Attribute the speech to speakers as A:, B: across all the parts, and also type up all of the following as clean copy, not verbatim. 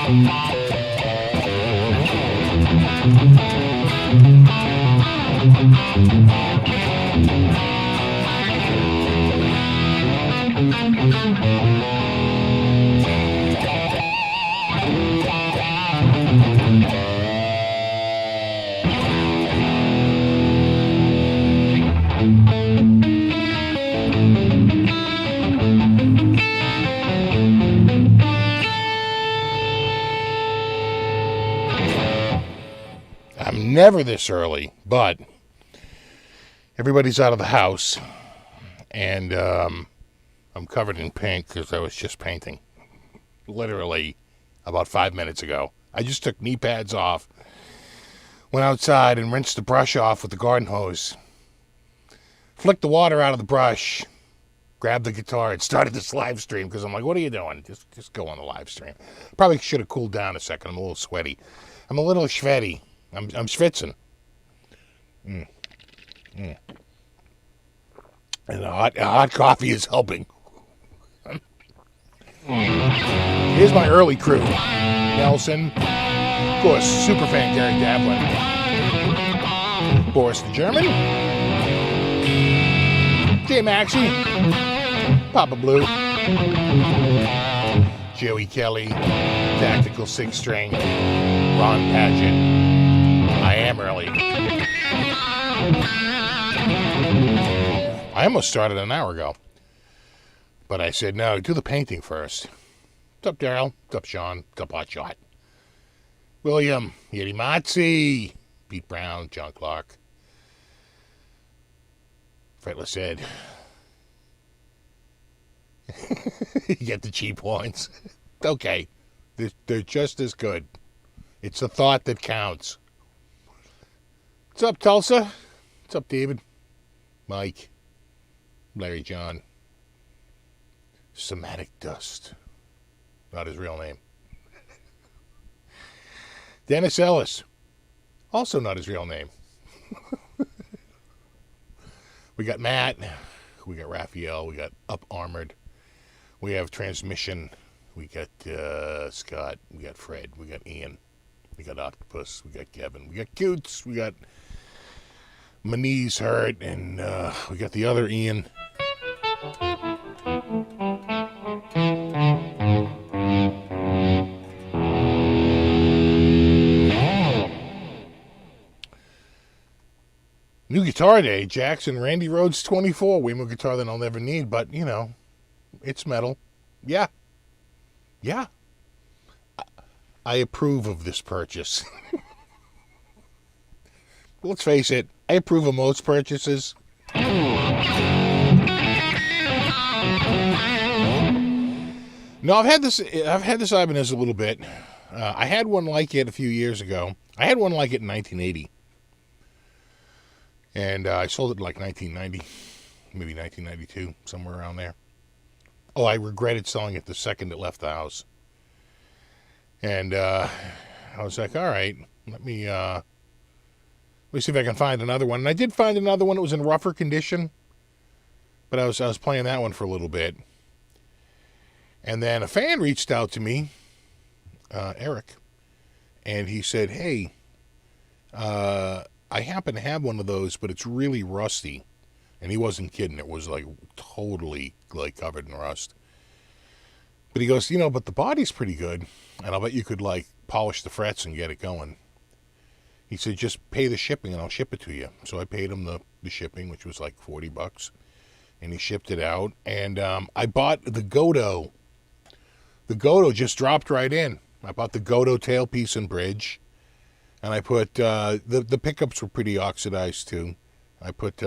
A: I'm never this early, but everybody's out of the house, and I'm covered in paint because I was just painting. Literally about 5 minutes ago. I just took knee pads off, went outside and rinsed the brush off with the garden hose, flicked the water out of the brush, grabbed the guitar and started this live stream because I'm like, what are you doing? Just go on the live stream. Probably should have cooled down a second. I'm a little sweaty. I'm a little schvetty. I'm schwitzing. And a hot coffee is helping. Here's my early crew. Nelson, of course, superfan Gary Davlin, Boris the German, Jay Maxey, Papa Blue, Joey Kelly, Tactical Six String, Ron Padgett. I am early. I almost started an hour ago, but I said, no, do the painting first. What's up, Daryl? What's up, Sean? What's up, Hotshot? William, Yeti Matzi, Pete Brown, John Clark, Fretless Ed. You get the cheap ones. Okay, they're just as good. It's the thought that counts. What's up, Tulsa? What's up, David? Mike, Larry John, Somatic Dust. Not his real name. Dennis Ellis. Also not his real name. We got Matt. We got Raphael. We got Up Armored. We have Transmission. We got Scott. We got Fred. We got Ian. We got Octopus. We got Kevin. We got Coots. We got My Knees Hurt. And we got the other Ian. New guitar day, Jackson, Randy Rhoads 24. Way more guitar than I'll never need, but, you know, it's metal. Yeah. Yeah. I approve of this purchase. Let's face it, I approve of most purchases. No, I've had this Ibanez a little bit. I had one like it a few years ago. I had one like it in 1980. And I sold it in like 1990, maybe 1992, somewhere around there. Oh, I regretted selling it the second it left the house. And I was like, all right, let me see if I can find another one. And I did find another one that was in rougher condition, but I was playing that one for a little bit. And then a fan reached out to me, Eric, and he said, hey, I happen to have one of those, but it's really rusty. And he wasn't kidding. It was like totally like covered in rust. But he goes, you know, but the body's pretty good. And I'll bet you could like polish the frets and get it going. He said, just pay the shipping and I'll ship it to you. So I paid him the shipping, which was like $40. And he shipped it out. And I bought the Godo. The Godo just dropped right in. I bought the Godo tailpiece and bridge. And I put, the pickups were pretty oxidized too. I put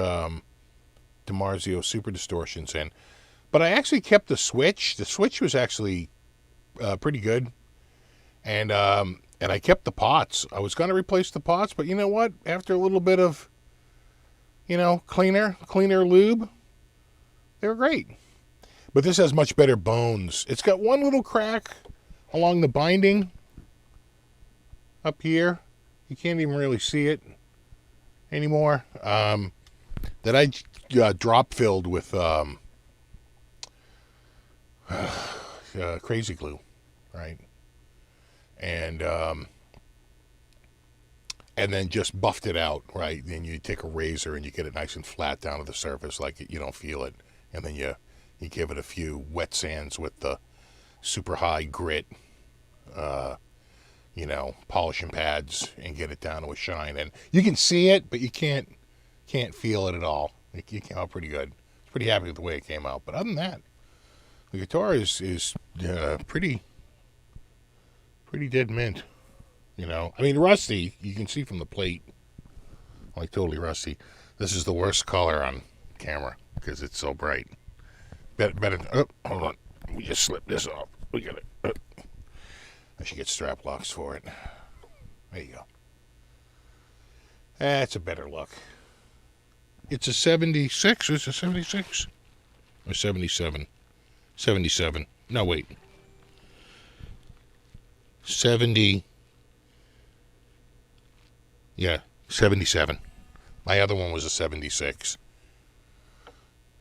A: DiMarzio Super Distortions in. But I actually kept the switch. The switch was actually pretty good. And I kept the pots. I was going to replace the pots, but you know what? After a little bit of, you know, cleaner lube, they were great. But this has much better bones. It's got one little crack along the binding up here. You can't even really see it anymore. That I drop filled with crazy glue, right? and then just buffed it out, right? Then you take a razor and you get it nice and flat down to the surface, like you don't feel it, and then you give it a few wet sands with the super high grit, polishing pads, and get it down to a shine. And you can see it, but you can't feel it at all. It came out pretty good. I was pretty happy with the way it came out. But other than that, the guitar is pretty dead mint. I mean, rusty. You can see from the plate, like totally rusty. This is the worst color on camera because it's so bright. Better. Oh, hold on. We just slipped this off. We got it. I should get strap locks for it. There you go. That's a better look. It's a 76. It's a 76 or 77. 77. No, wait. 70. Yeah, 77. My other one was a 76.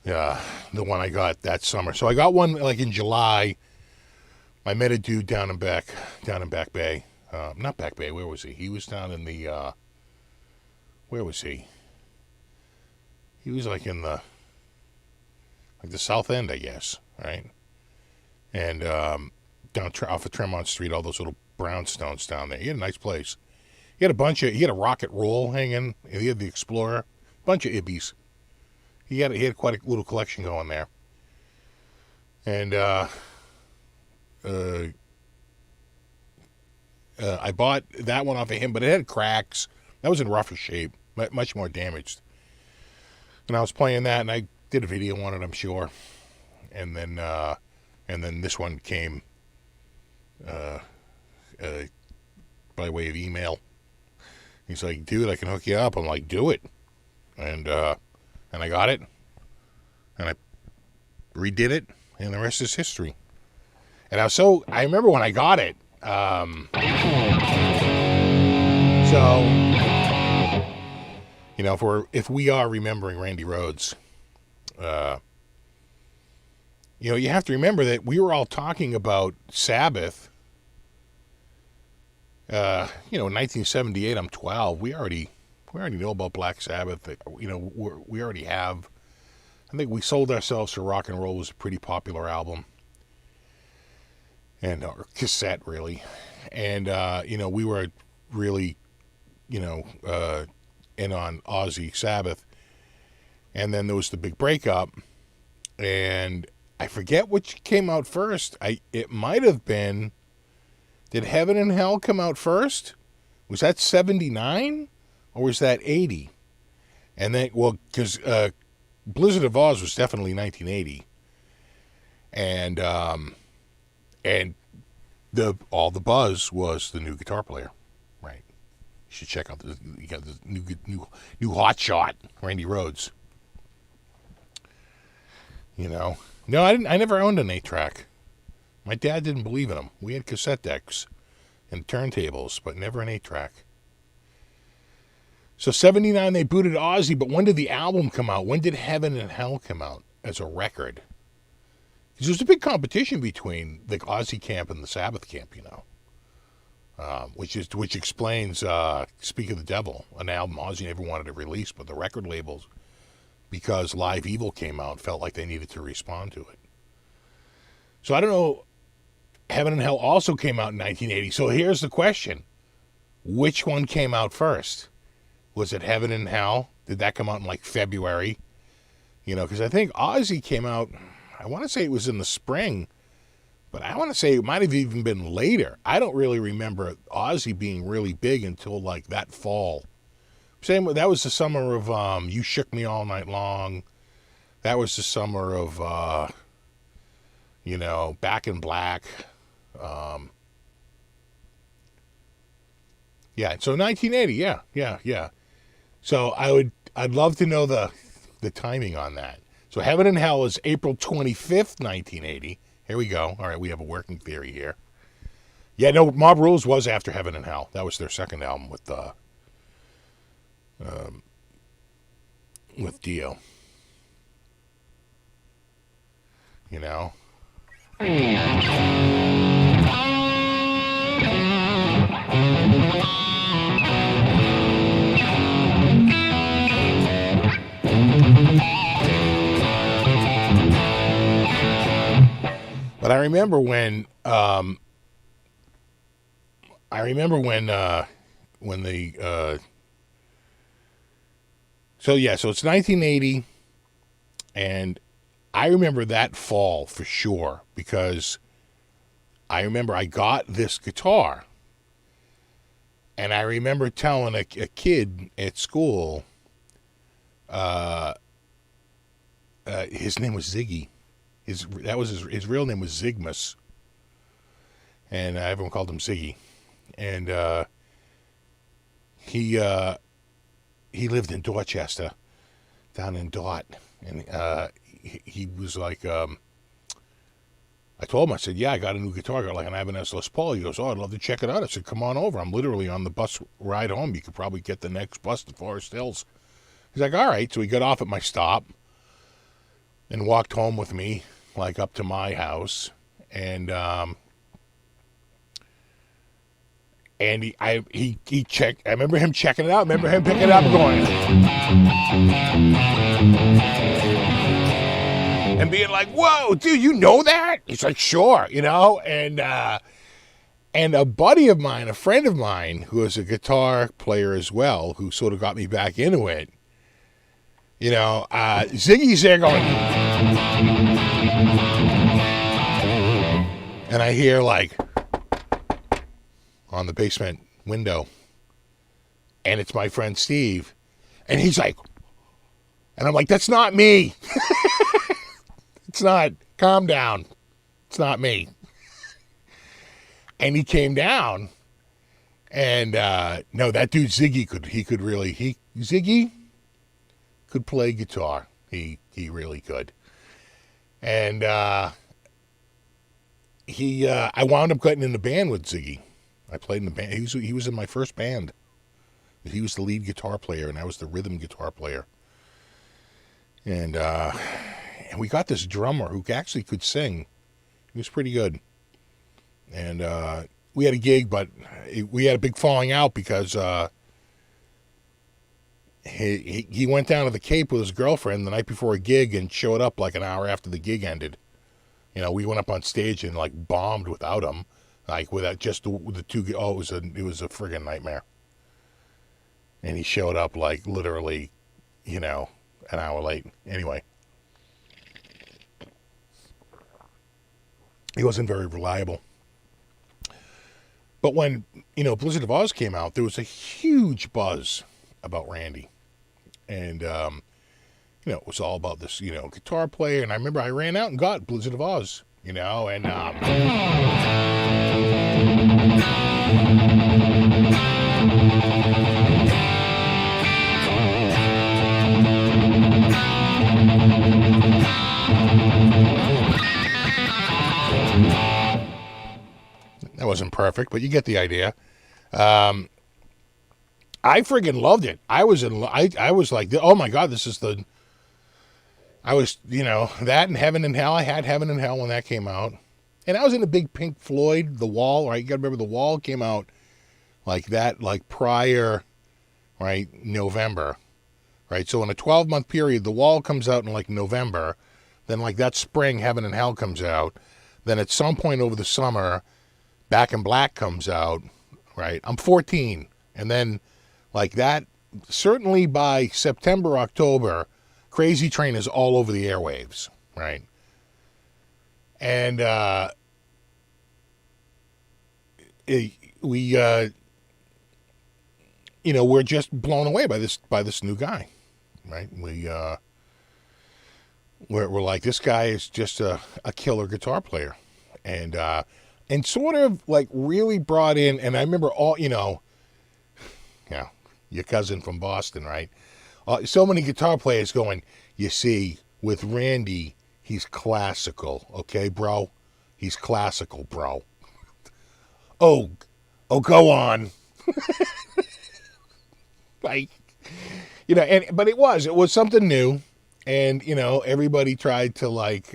A: Yeah, the one I got that summer. So I got one like in July. I met a dude down in Back Bay. Not Back Bay. Where was he? He was down in the. Where was he? He was like in the South End, I guess, right? And down off of Tremont Street, all those little brownstones down there. He had a nice place. He had a Rocket Roll hanging. He had the Explorer, bunch of Ibbies. He had quite a little collection going there. And I bought that one off of him, but it had cracks. That was in rougher shape, much more damaged. And I was playing that, and I did a video on it, I'm sure. And then this one came by way of email. He's like, dude, I can hook you up. I'm like, do it. And I got it. And I redid it. And the rest is history. And I remember when I got it. If we are remembering Randy Rhoads, you have to remember that we were all talking about Sabbath. In 1978, I'm 12. We already know about Black Sabbath. We already have. I think We Sold Ourselves for Rock and Roll was a pretty popular album, or cassette really, and we were really, in on Ozzy Sabbath, and then there was the big breakup, and I forget which came out first. It might have been. Did Heaven and Hell come out first? Was that 79 or was that 80? And then, because Blizzard of Oz was definitely 1980, and all the buzz was the new guitar player, right? You should check out the new hotshot, Randy Rhoads. No, I didn't. I never owned an 8-track. My dad didn't believe in them. We had cassette decks and turntables, but never an 8-track. So 79, they booted Ozzy, but when did the album come out? When did Heaven and Hell come out as a record? Because there was a big competition between the Ozzy camp and the Sabbath camp, which explains Speak of the Devil, an album Ozzy never wanted to release, but the record labels, because Live Evil came out, felt like they needed to respond to it. So I don't know. Heaven and Hell also came out in 1980. So here's the question. Which one came out first? Was it Heaven and Hell? Did that come out in like February? Because I think Ozzy came out, I want to say it was in the spring, but I want to say it might have even been later. I don't really remember Ozzy being really big until like that fall. That was the summer of You Shook Me All Night Long. That was the summer of, Back in Black. So 1980, yeah. So I'd love to know the timing on that. So Heaven and Hell is April 25th, 1980. Here we go. All right, we have a working theory here. Yeah, no, Mob Rules was after Heaven and Hell. That was their second album with Dio. remember when the so it's 1980, and I remember that fall for sure, because I remember I got this guitar, and I remember telling a kid at school, his name was Ziggy. His real name was Zigmus, and everyone called him Ziggy. And he lived in Dorchester, down in Dort, and he was like, I told him, I said, yeah, I got a new guitar, I got like an Ibanez Les Paul. He goes, oh, I'd love to check it out. I said, come on over. I'm literally on the bus ride home. You could probably get the next bus to Forest Hills. He's like, all right. So he got off at my stop and walked home with me, like up to my house. And he checked. I remember him checking it out. I remember him picking it up and going, and being like, whoa, dude, you know that? He's like, sure, you know? And a buddy of mine, a friend of mine, who is a guitar player as well, who sort of got me back into it, you know, Ziggy's there going, and I hear, like, on the basement window, and it's my friend Steve, and he's like, and I'm like, that's not me. It's not. Calm down. It's not me. And he came down, and no, that dude Ziggy Ziggy could play guitar. He really could. And I wound up getting in the band with Ziggy. I played in the band. He was in my first band. He was the lead guitar player, and I was the rhythm guitar player. And we got this drummer who actually could sing. He was pretty good. And we had a gig, but we had a big falling out because he went down to the Cape with his girlfriend the night before a gig and showed up like an hour after the gig ended. You know, we went up on stage and like bombed without him, like without just the two. Oh, it was a friggin' nightmare. And he showed up like literally, you know, an hour late. Anyway. He wasn't very reliable. But when, you know, Blizzard of Oz came out, there was a huge buzz about Randy. And, you know, it was all about this, you know, guitar player. And I remember I ran out and got Blizzard of Oz, you know, and that wasn't perfect, but you get the idea. I friggin' loved it. I was like, oh my God, this is I was, you know, that and Heaven and Hell. I had Heaven and Hell when that came out. And I was in a big Pink Floyd, The Wall, right? You gotta remember The Wall came out like that, like prior, right, November, right? So in a 12-month period, The Wall comes out in like November. Then like that spring, Heaven and Hell comes out. Then at some point over the summer, Back in Black comes out, right? I'm 14. And then like that, certainly by September, October, Crazy Train is all over the airwaves, right? And we, you know, we're just blown away by this new guy, right? We're like, this guy is just a killer guitar player. And sort of like really brought in, and I remember all, you know, yeah, your cousin from Boston, right? So many guitar players going, you see, with Randy, he's classical, okay, bro? He's classical, bro. Oh, go on. Like, you know, but it was something new, and, you know, everybody tried to like,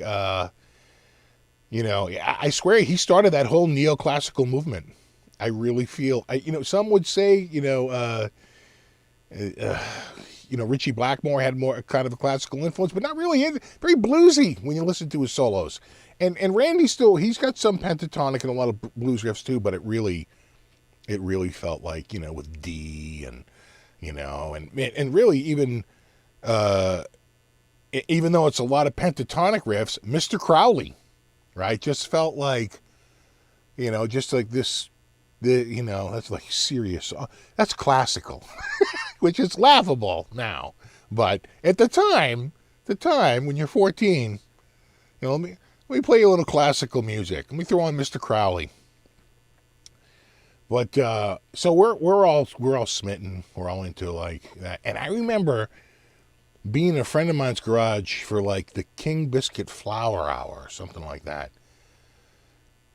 A: you know, I swear he started that whole neoclassical movement. I really feel, you know, some would say, you know, Richie Blackmore had more kind of a classical influence, but not really. Very bluesy when you listen to his solos. And Randy still, he's got some pentatonic and a lot of blues riffs too, but it really felt like, with D and, and really even though it's a lot of pentatonic riffs, Mr. Crowley, right, just felt like, just like this, that's like serious. That's classical, which is laughable now. But at the time when you're 14, let me play you a little classical music. Let me throw on Mr. Crowley. But so we're all smitten. We're all into like that. And I remember being in a friend of mine's garage for like the King Biscuit Flower Hour or something like that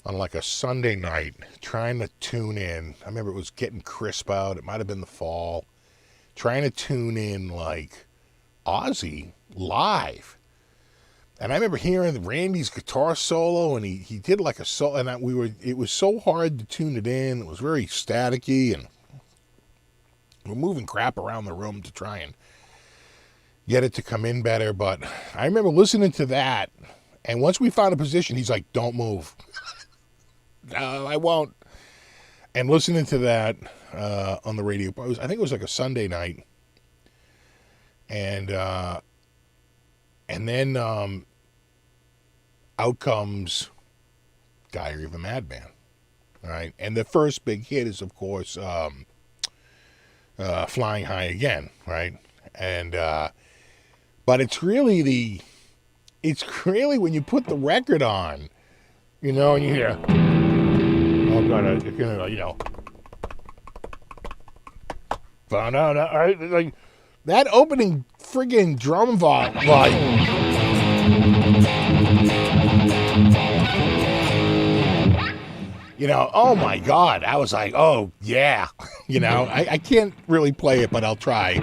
A: on like a Sunday night, trying to tune in. I remember it was getting crisp out. It might have been the fall. Trying to tune in like Ozzy live. And I remember hearing Randy's guitar solo, and he did like a solo, and it was so hard to tune it in. It was very staticky, and we're moving crap around the room to try and get it to come in better. But I remember listening to that, and once we found a position, he's like, "Don't move." No, I won't. And listening to that on the radio, I think it was like a Sunday night, and then out comes Diary of a Madman, all right? And the first big hit is, of course, Flying High Again, right? And but it's really when you put the record on, and you hear, oh God, found out, like that opening friggin' drum volume. Oh my God, I was like, oh yeah, I can't really play it, but I'll try.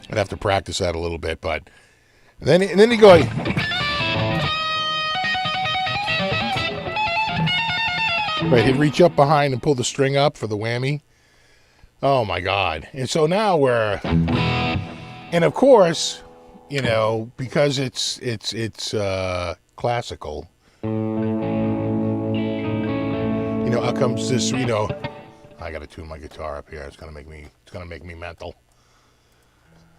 A: I'd have to practice that a little bit, but then you go. Right, he'd reach up behind and pull the string up for the whammy. Oh my God! And so now and of course, because it's classical. Out comes this. I got to tune my guitar up here. It's gonna make me mental.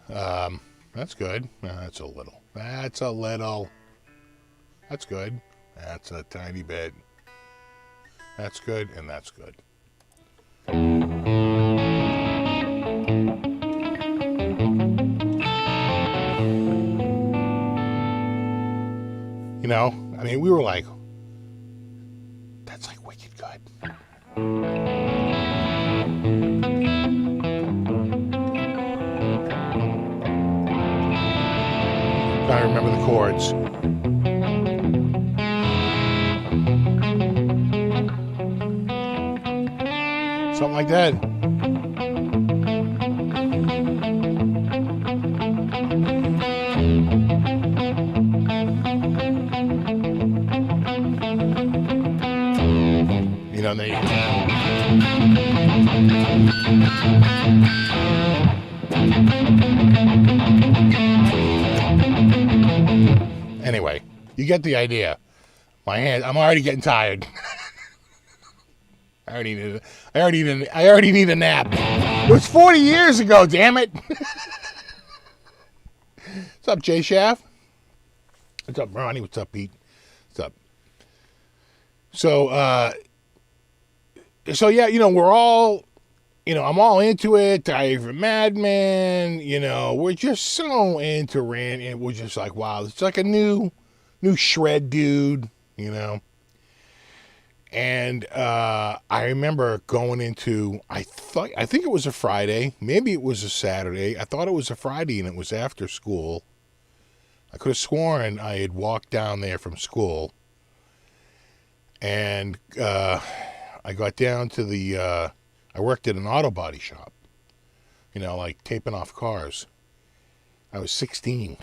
A: That's good. That's a little. That's good. That's a tiny bit. That's good, and that's good. We were like, that's like wicked good. I remember the chords. Something like that. Anyway, you get the idea. My hand, I'm already getting tired. I already need a nap. It was 40 years ago, damn it. What's up, Jay Shaft? What's up, Ronnie? What's up, Pete? What's up? So yeah, we're all, I'm all into it. Diary of a Madman, we're just so into Randy, and we're just like, wow, it's like a new shred dude, And I remember going into, I think it was a Friday, maybe it was a Saturday. I thought it was a Friday, and it was after school. I could have sworn I had walked down there from school, and I got down to I worked at an auto body shop, like taping off cars. I was 16,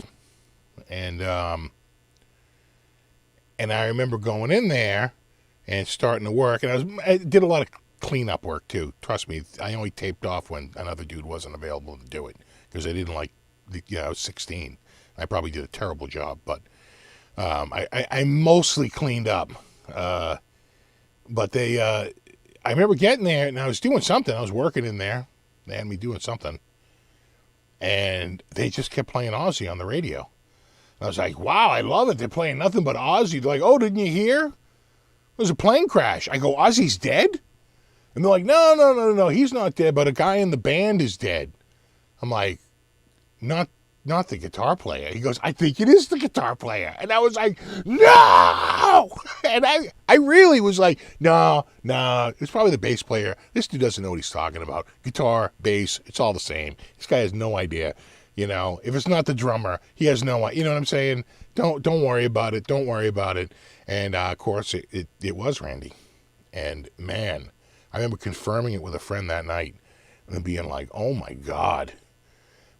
A: and I remember going in there, and starting to work. And I did a lot of cleanup work too. Trust me, I only taped off when another dude wasn't available to do it because I didn't like. I was 16. I probably did a terrible job, but I mostly cleaned up. But I remember getting there and I was doing something. I was working in there. They had me doing something, and they just kept playing Ozzy on the radio. And I was like, wow, I love it. They're playing nothing but Ozzy. They're like, oh, didn't you hear? There's a plane crash. I go, Ozzy's dead? And they're like, no, he's not dead, but a guy in the band is dead. I'm like, not the guitar player. He goes, I think it is the guitar player. And I was like, no! And I really was like, no, it's probably the bass player. This dude doesn't know what he's talking about. Guitar, bass, it's all the same. This guy has no idea. You know, if it's not the drummer, he has no idea. You know what I'm saying? Don't worry about it. Don't worry about it. And, of course, it was Randy. And, man, I remember confirming it with a friend that night and being like, oh, my God.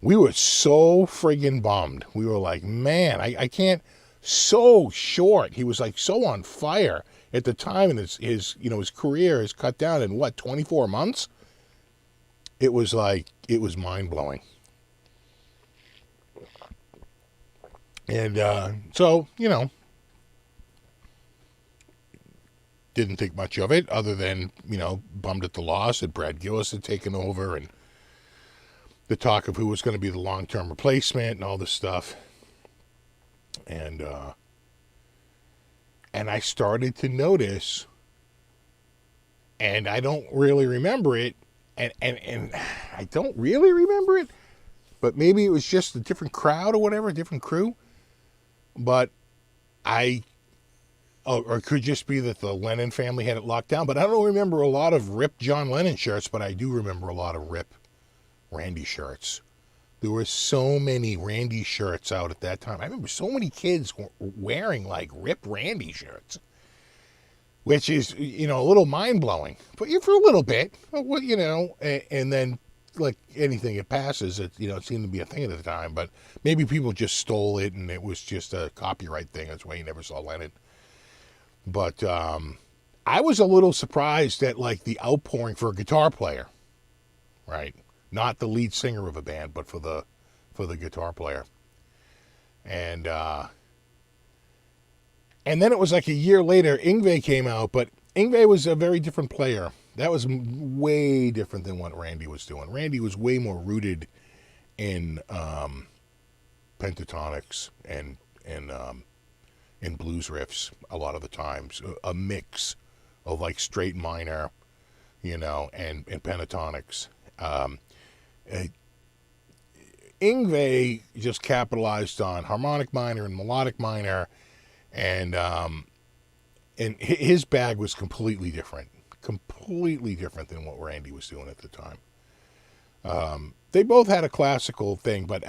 A: We were so friggin' bummed. We were like, man, I can't, so short. He was like so on fire at the time, and his career is cut down in 24 months? It was mind-blowing. And so, didn't think much of it other than, bummed at the loss that Brad Gillis had taken over and the talk of who was going to be the long-term replacement and all this stuff. And I started to notice, and I don't really remember it, and I don't really remember it, but maybe it was just a different crowd or whatever, a different crew. But or it could just be that the Lennon family had it locked down. But I don't remember a lot of ripped John Lennon shirts, but I do remember a lot of ripped Randy shirts. There were so many Randy shirts out at that time. I remember so many kids wearing like ripped Randy shirts, which is, a little mind-blowing. But for a little bit, and then like anything, it passes. It seemed to be a thing at the time, but maybe people just stole it and it was just a copyright thing. That's why you never saw Lennon. But I was a little surprised at like the outpouring for a guitar player, right? Not the lead singer of a band, but for the guitar player. And then it was like a year later, Yngwie came out, but Yngwie was a very different player. That was way different than what Randy was doing. Randy was way more rooted in pentatonics and in blues riffs a lot of the times. A mix of like straight minor, and pentatonics. Yngwie just capitalized on harmonic minor and melodic minor, and his bag was completely different than what Randy was doing at the time. They both had a classical thing, but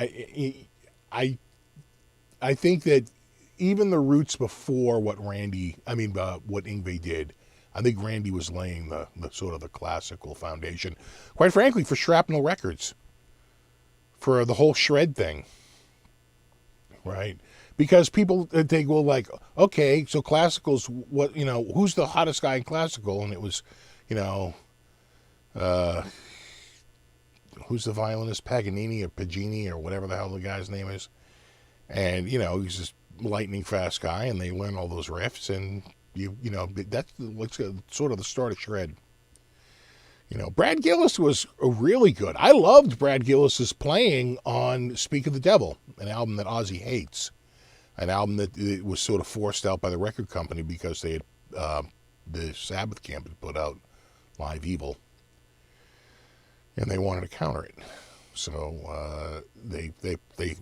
A: I think that even the roots before what Yngwie did, I think Randy was laying the sort of the classical foundation, quite frankly, for Shrapnel Records, for the whole shred thing, right? Because people think, well, like, okay, so classical's what, who's the hottest guy in classical? And it was, who's the violinist, Paganini or Pagini or whatever the hell the guy's name is. And, he's this lightning fast guy, and they learn all those riffs, and that's sort of the start of shred. Brad Gillis was really good. I loved Brad Gillis's playing on Speak of the Devil, an album that Ozzy hates, an album that it was sort of forced out by the record company because they had the Sabbath camp had put out Live Evil, and they wanted to counter it. So they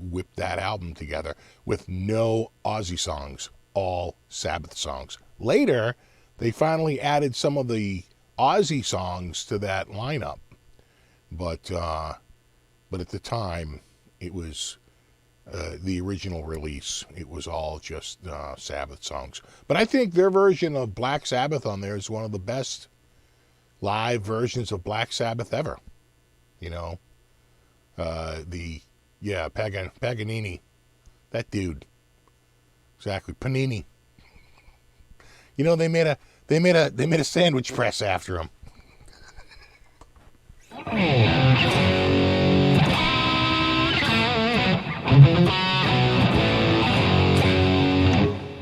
A: whipped that album together with no Ozzy songs, all Sabbath songs. Later, they finally added some of the Ozzy songs to that lineup, but at the time, it was the original release. It was all just Sabbath songs. But I think their version of Black Sabbath on there is one of the best live versions of Black Sabbath ever. Paganini, that dude, exactly. Panini. They They made a sandwich press after him.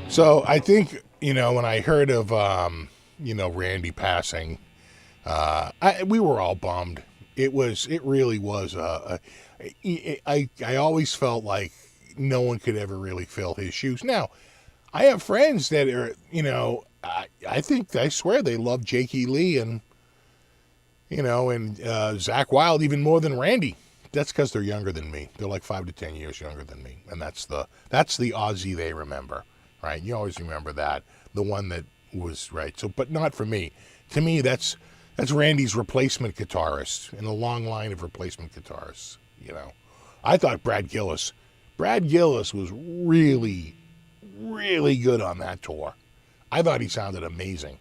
A: So I think, when I heard of, Randy passing, we were all bummed. It really was. I always felt like no one could ever really fill his shoes. Now, I have friends that are, I swear they love Jakey Lee and Zach Wilde even more than Randy. That's because they're younger than me. They're like 5 to 10 years younger than me, and that's the Aussie they remember, right? You always remember that, the one that was right. So, but not for me. To me, that's Randy's replacement guitarist in a long line of replacement guitarists. I thought Brad Gillis was really, really good on that tour. I thought he sounded amazing.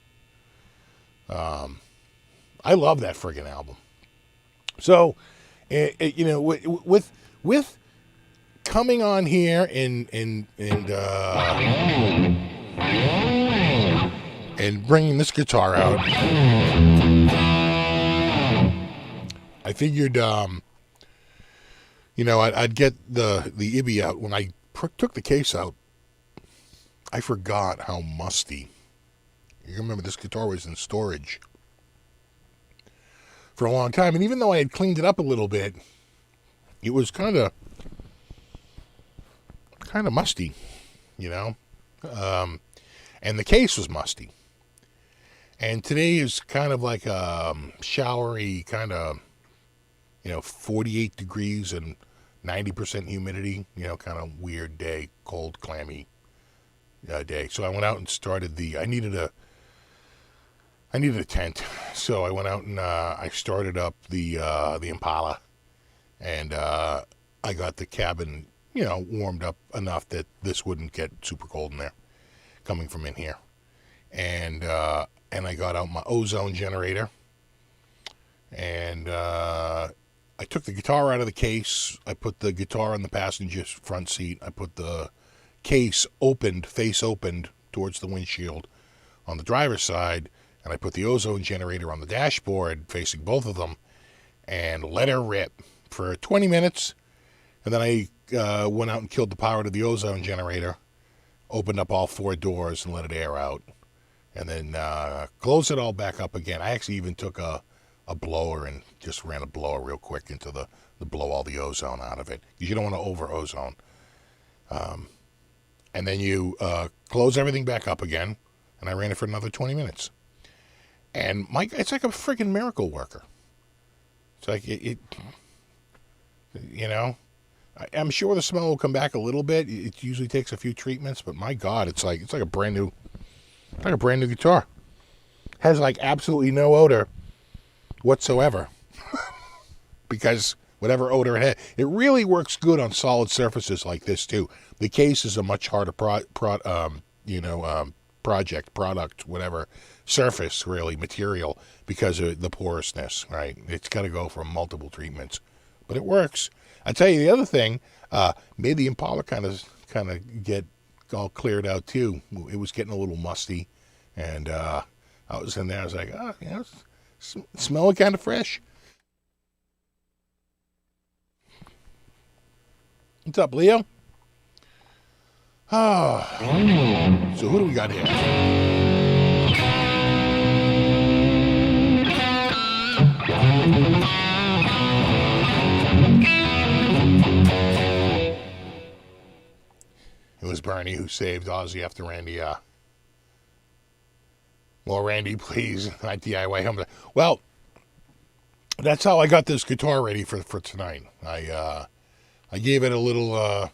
A: I love that friggin' album. So, with coming on here and bringing this guitar out, I figured, I'd get the Ibby out. When I took the case out, I forgot how musty. You remember this guitar was in storage for a long time, and even though I had cleaned it up a little bit, it was kind of musty, and the case was musty. And today is kind of like a showery kind of, 48 degrees and 90% humidity, kind of weird day, cold, clammy day. So I went out and started I needed a tent. So I went out and I started up the Impala, and I got the cabin, warmed up enough that this wouldn't get super cold in there coming from in here. And I got out my ozone generator, and I took the guitar out of the case. I put the guitar on the passenger front seat. I put the case face opened towards the windshield on the driver's side, and I put the ozone generator on the dashboard facing both of them and let her rip for 20 minutes. And then I went out and killed the power to the ozone generator, opened up all 4 doors and let it air out, and then closed it all back up again. I actually even took a blower and just ran a blower real quick into the blow all the ozone out of it, because you don't want to over ozone. And then you close everything back up again, and I ran it for another 20 minutes. And it's like a freaking miracle worker. It's like I'm sure the smell will come back a little bit. It usually takes a few treatments, but my God, it's like a brand new guitar. Has like absolutely no odor whatsoever, because whatever odor it had, it really works good on solid surfaces like this too. The case is a much harder product, whatever surface, really, material, because of the porousness, right? It's got to go for multiple treatments, but it works. I tell you, the other thing made the Impala kind of get all cleared out too. It was getting a little musty, and I was in there. I was like, it's smelling kind of fresh. What's up, Leo? So who do we got here? It was Bernie who saved Ozzy after Randy. More Randy, please. Not DIY home. Well, that's how I got this guitar ready for tonight. I gave it a little.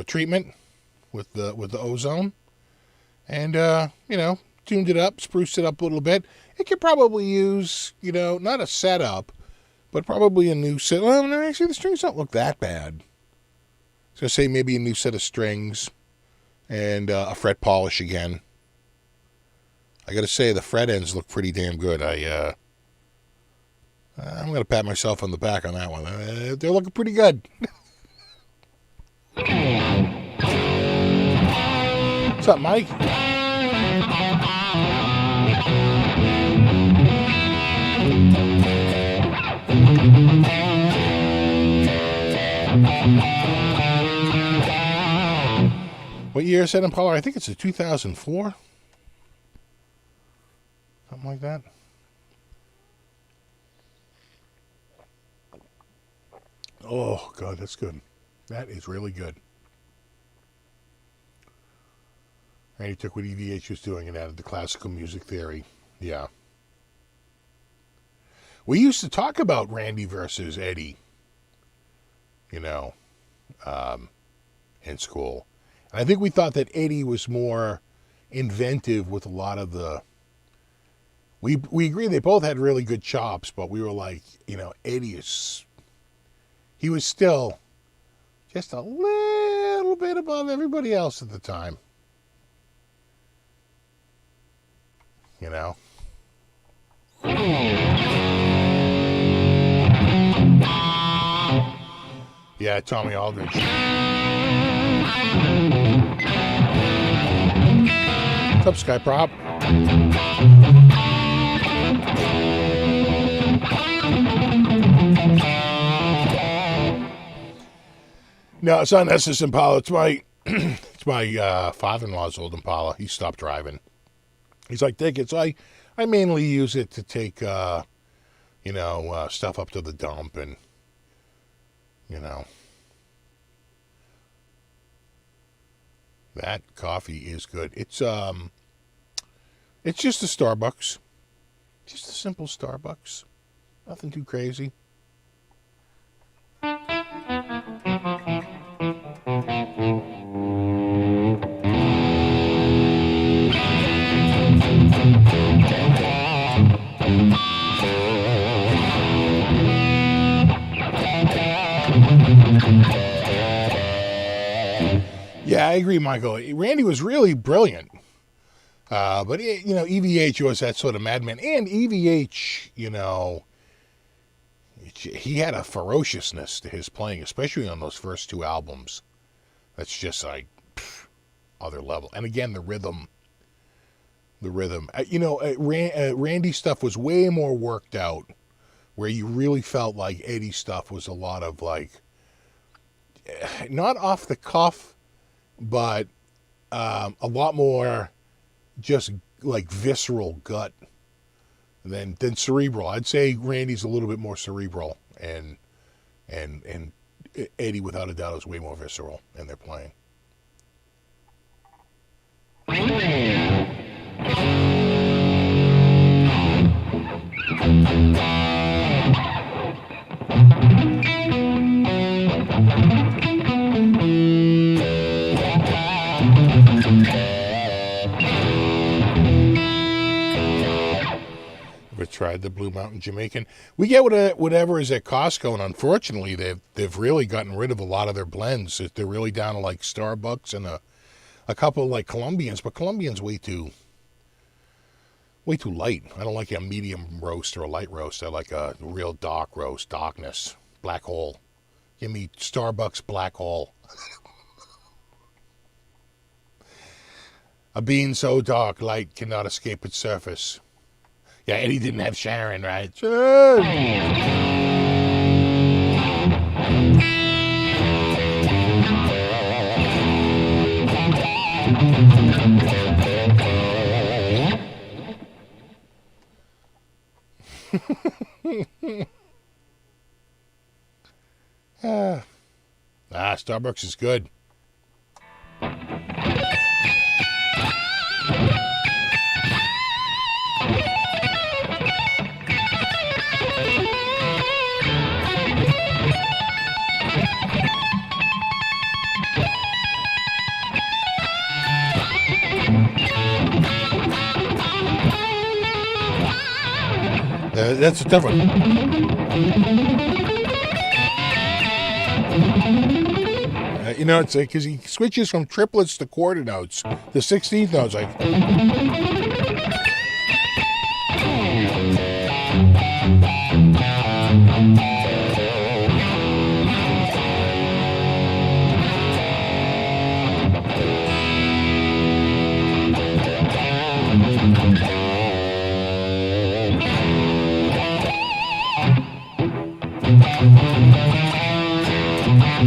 A: Treatment with the ozone, and tuned it up, spruced it up a little bit. It could probably use, not a setup, but probably a new set. Well, no, actually, the strings don't look that bad. I was gonna say maybe a new set of strings and a fret polish again. I gotta say the fret ends look pretty damn good. I'm gonna pat myself on the back on that one. They're looking pretty good. What's up, Mike? What year is that Impala? I think it's a 2004. Something like that. Oh, God, that's good. That is really good. And he took what EVH was doing and added the classical music theory. Yeah. We used to talk about Randy versus Eddie, in school. And I think we thought that Eddie was more inventive with a lot of the... We agree they both had really good chops, but we were like, Eddie is... He was still just a little bit above everybody else at the time. Yeah, Tommy Aldridge. What's up, Sky Prop? No, it's not an SS Impala. It's my father-in-law's old Impala. He stopped driving. He's like, Dick, I mainly use it to take, stuff up to the dump and, That coffee is good. It's just a Starbucks. Just a simple Starbucks. Nothing too crazy. Yeah, I agree, Michael. Randy was really brilliant. But, EVH was that sort of madman. And EVH, he had a ferociousness to his playing, especially on those first two albums. That's just like other level. And again, the rhythm. Randy's stuff was way more worked out, where you really felt like Eddie's stuff was a lot of like, not off the cuff, but a lot more just like visceral gut than cerebral. I'd say Randy's a little bit more cerebral, and Eddie, without a doubt, is way more visceral in their playing. Ever tried the Blue Mountain Jamaican? We get whatever is at Costco, and unfortunately, they've really gotten rid of a lot of their blends. They're really down to like Starbucks and a couple of like Colombians, but Colombian's way too light. I don't like a medium roast or a light roast. I like a real dark roast, darkness, black hole. Give me Starbucks black hole. A bean so dark, light cannot escape its surface. Yeah, Eddie didn't have Sharon, right? Sharon! Starbucks is good. That's a tough one. It's like, because he switches from triplets to quarter notes. The 16th notes, like... The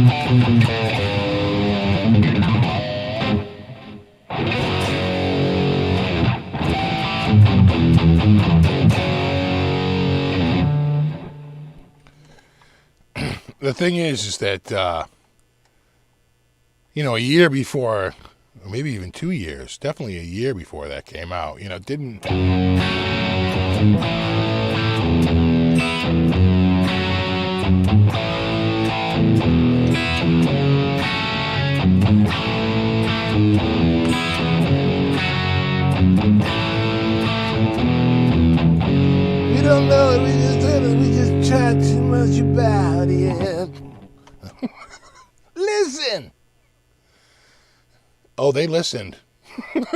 A: thing is that, a year before, or maybe even 2 years, definitely a year before that came out, didn't. We don't know it, we just chat too much about it. Listen! Oh, they listened. I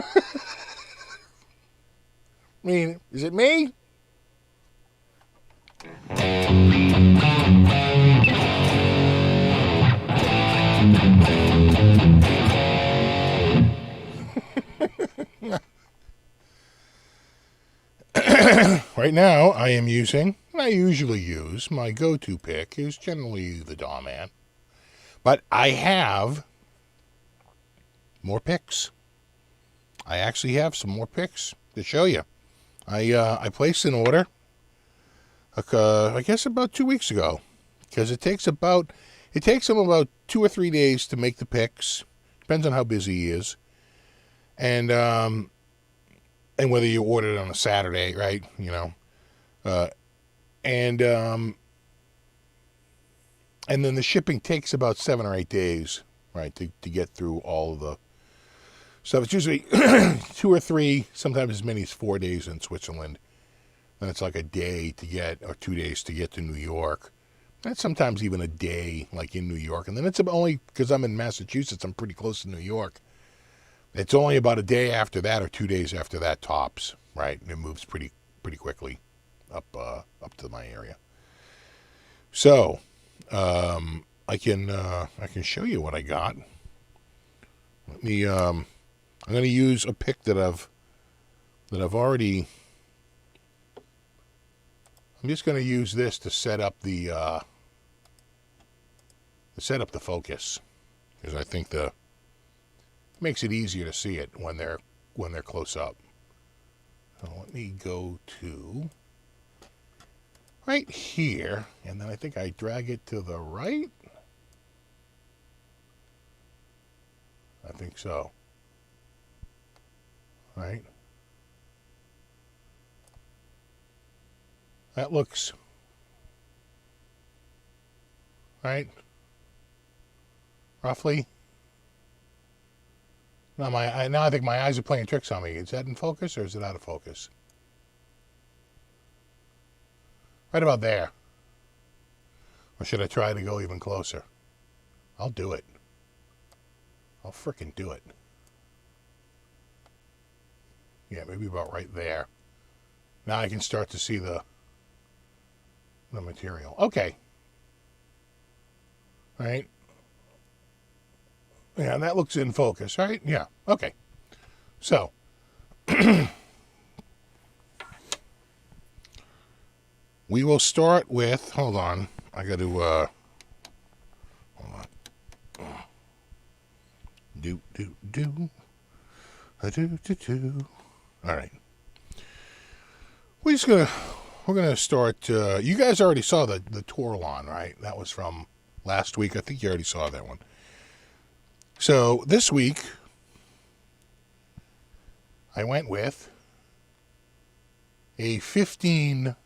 A: mean, is it me? Right now, I usually use, my go-to pick is generally the Dawman. But I have more picks. I actually have some more picks to show you. I placed an order, I guess about 2 weeks ago, because it takes them about 2 or 3 days to make the picks. Depends on how busy he is, and whether you order it on a Saturday, right? And then the shipping takes about 7 or 8 days, right, to get through all of the stuff. It's usually 2 or 3, sometimes as many as 4 days in Switzerland. Then it's like a day to get, or 2 days to get to New York. That's sometimes even a day, like in New York. And then it's only, because I'm in Massachusetts, I'm pretty close to New York. It's only about a day after that or 2 days after that tops, right? And it moves pretty quickly up to my area. So, I can show you what I got. Let me. I'm going to use a pick that I've already. I'm just going to use this to set up the focus, because I think it makes it easier to see it when they're close up. So let me go to right here, and then I think I drag it to the right. I think so. Right? That looks right. Roughly. Now I think my eyes are playing tricks on me. Is that in focus or is it out of focus? Right about there. Or should I try to go even closer? I'll do it. I'll frickin' do it. Yeah, maybe about right there. Now I can start to see the material. Okay. Right? Yeah, that looks in focus, right? Yeah, okay. So, we will start with, hold on, I got to, hold on. Do. All right. We're gonna start, you guys already saw the Torlon, right? That was from last week. I think you already saw that one. So this week, I went with a 15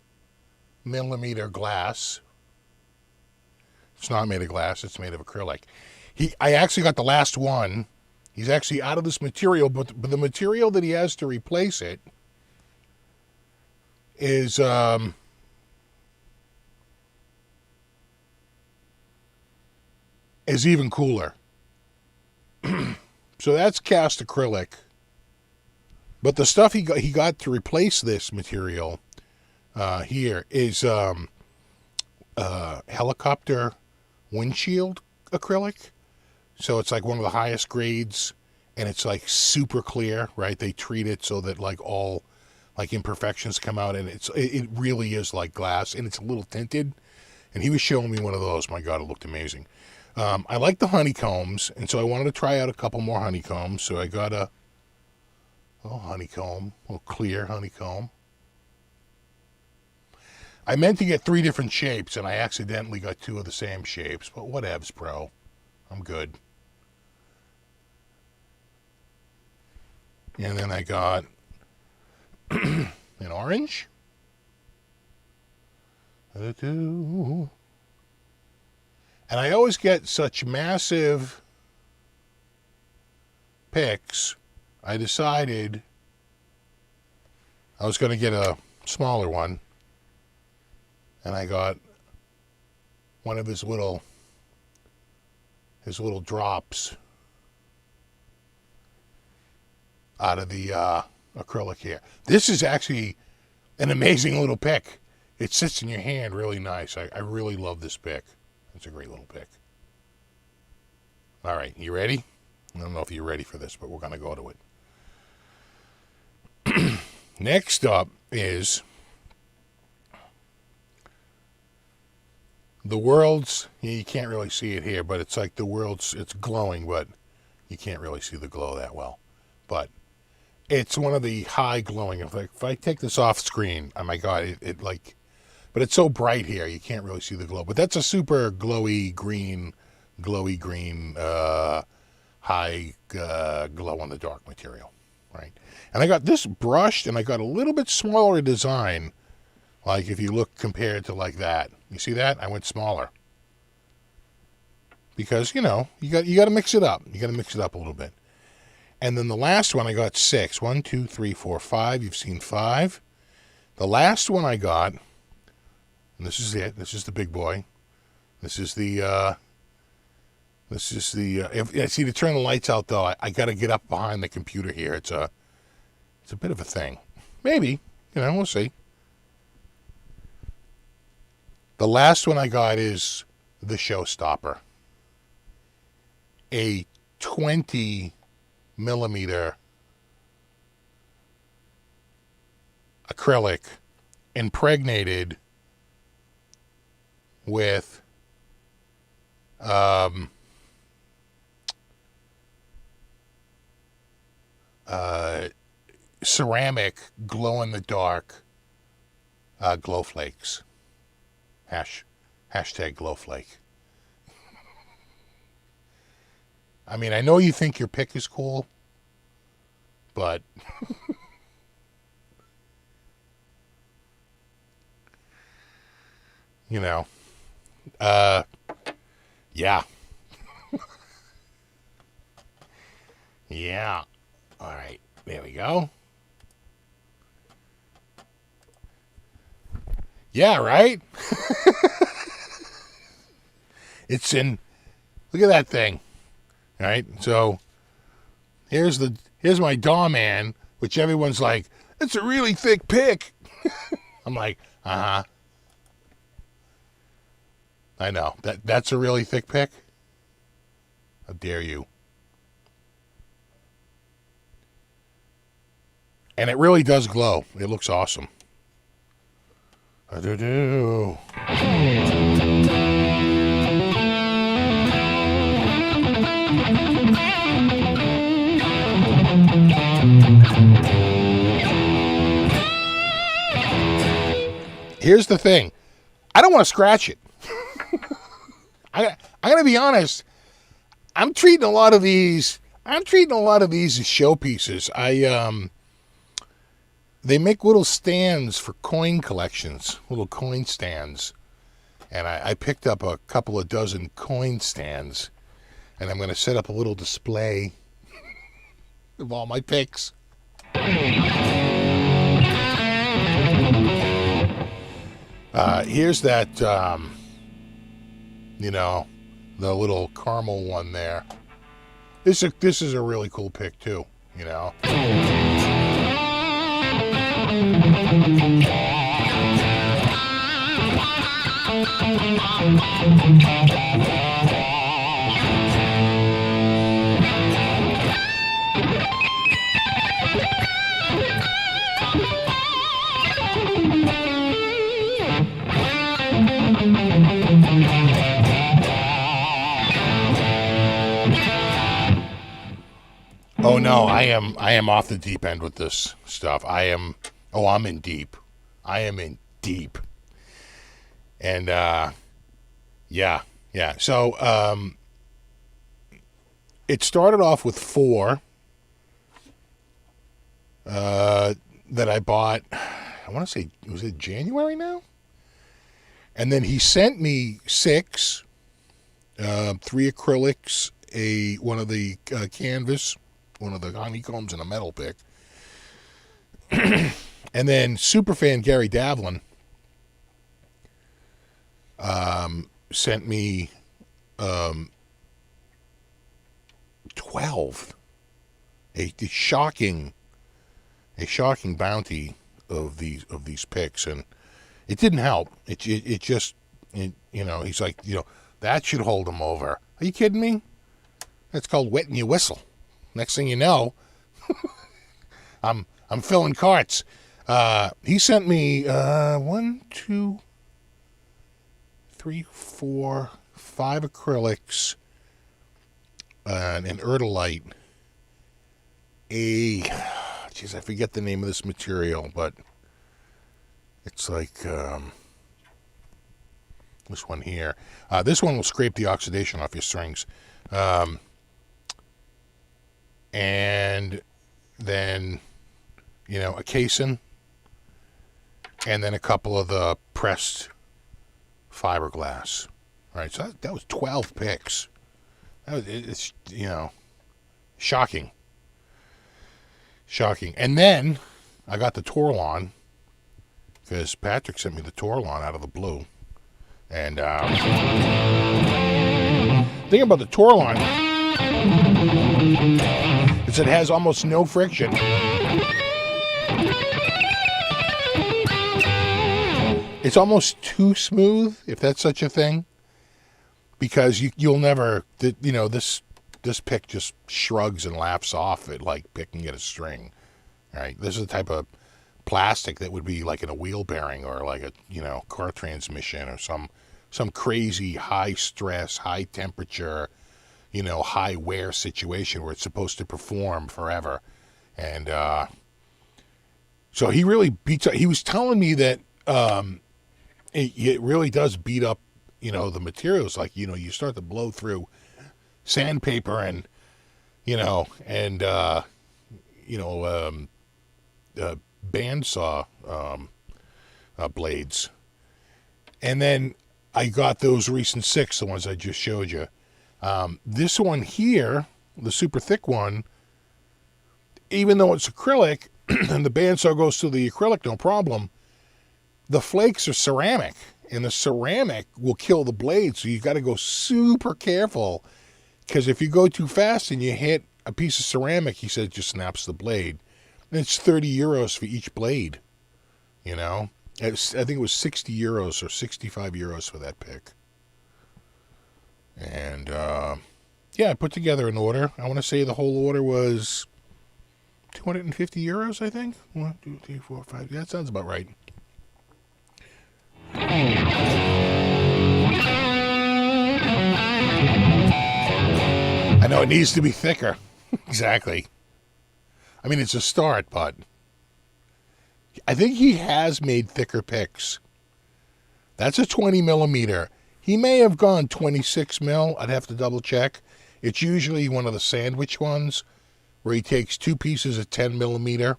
A: millimeter glass. It's not made of glass, it's made of acrylic. I actually got the last one. He's actually out of this material, but the material that he has to replace it is even cooler. So that's cast acrylic. But the stuff he got to replace this material here is helicopter windshield acrylic. So it's like one of the highest grades, and it's like super clear, right? They treat it so that like all like imperfections come out, and it really is like glass, and it's a little tinted. And he was showing me one of those. My God, it looked amazing. I like the honeycombs, and so I wanted to try out a couple more honeycombs. So I got a honeycomb, a clear honeycomb. I meant to get 3 different shapes, and I accidentally got 2 of the same shapes. But whatevs, bro. I'm good. And then I got an orange. And I always get such massive picks. I decided I was going to get a smaller one. And I got one of his little drops out of the acrylic here. This is actually an amazing little pick. It sits in your hand really nice. I really love this pick. It's a great little pick. All right, you ready? I don't know if you're ready for this, but we're going to go to it. Next up is the world's, you can't really see it here, but it's like the world's, it's glowing, but you can't really see the glow that well. But it's one of the high glowing. If I take this off screen, oh my God, it like, but it's so bright here, you can't really see the glow. But that's a super glowy green, high glow-in-the-dark material, right? And I got this brushed, and I got a little bit smaller design, like if you look compared to like that. You see that? I went smaller. Because, you got to mix it up. You got to mix it up a little bit. And then the last one, I got 6. 1, 2, 3, 4, 5. You've seen 5. The last one I got, and this is it. This is the big boy. This is the, see, to turn the lights out, though, I got to get up behind the computer here. It's a bit of a thing. Maybe. We'll see. The last one I got is the Showstopper. A 20 millimeter acrylic impregnated with ceramic glow-in-the-dark glow flakes. Hashtag glowflake. I mean, I know you think your pick is cool, but yeah. Yeah. All right, there we go. Yeah, right? It's in, look at that thing. All right, so here's my Daw Man, which everyone's like, it's a really thick pick. I'm like, I know, that's a really thick pick? How dare you? And it really does glow. It looks awesome. Do. Here's the thing. I don't want to scratch it. I'm going to be honest. I'm treating a lot of these as showpieces. They make little stands for coin collections, little coin stands. And I picked up a couple of dozen coin stands, and I'm going to set up a little display of all my picks. Here's that, the little caramel one there. This is a really cool pick too, Oh no, I am off the deep end with this stuff. I'm in deep. I am in deep. And yeah, yeah. So it started off with 4 that I bought. I want to say, was it January now? And then he sent me 6, 3 acrylics, one of the canvas, one of the honeycombs, and a metal pick. And then superfan Gary Davlin sent me 12. A shocking bounty of these picks, and it didn't help. It just, he's like, that should hold them over. Are you kidding me? That's called wetting your whistle. Next thing you know, I'm filling carts. He sent me 1, 2, 3, 4, 5 acrylics, an Erdolite. I forget the name of this material, but it's like this one here. This one will scrape the oxidation off your strings. And then, a casein, and then a couple of the pressed fiberglass. All right, so that was 12 picks. It's shocking. Shocking. And then I got the Torlon, because Patrick sent me the Torlon out of the blue. And thing about the Torlon is it has almost no friction. It's almost too smooth, if that's such a thing, because you'll never, this pick just shrugs and laughs off it like picking at a string. Right? This is the type of plastic that would be like in a wheel bearing or like a car transmission or some crazy high stress, high temperature, high wear situation where it's supposed to perform forever. And so he really beats up. He was telling me that it really does beat up, the materials. Like, you start to blow through sandpaper and, bandsaw blades. And then I got those recent 6, the ones I just showed you. This one here, the super thick one, even though it's acrylic and the bandsaw goes through the acrylic, no problem, the flakes are ceramic, and the ceramic will kill the blade. So you got to go super careful, because if you go too fast and you hit a piece of ceramic, he said, it just snaps the blade. And it's 30 euros for each blade. I think it was 60 euros or 65 euros for that pick. And I put together an order. I want to say the whole order was 250 euros, I think. 1, 2, 3, 4, 5. That sounds about right. I know it needs to be thicker. Exactly. I mean, it's a start, but I think he has made thicker picks. That's a 20 millimeter. He may have gone 26 mil. I'd have to double check. It's usually one of the sandwich ones where he takes 2 pieces of 10 millimeter.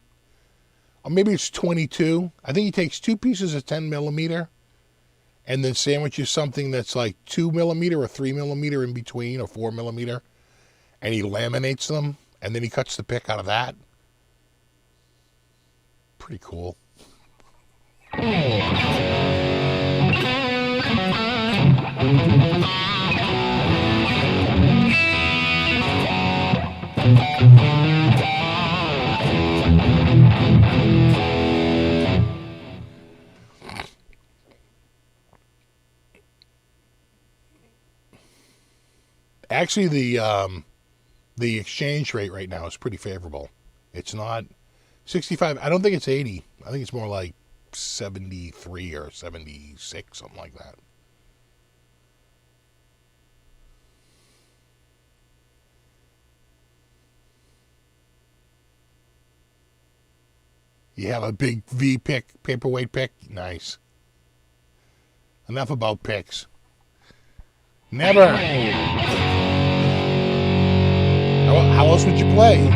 A: Or maybe it's 22. I think he takes 2 pieces of 10 millimeter and then sandwiches something that's like 2 millimeter or 3 millimeter in between, or 4 millimeter. And he laminates them, and then he cuts the pick out of that. Pretty cool. Actually, the exchange rate right now is pretty favorable. It's not 65. I don't think it's 80. I think it's more like 73 or 76, something like that. You have a big V pick, paperweight pick. Nice. Enough about picks. Never. How else would you play?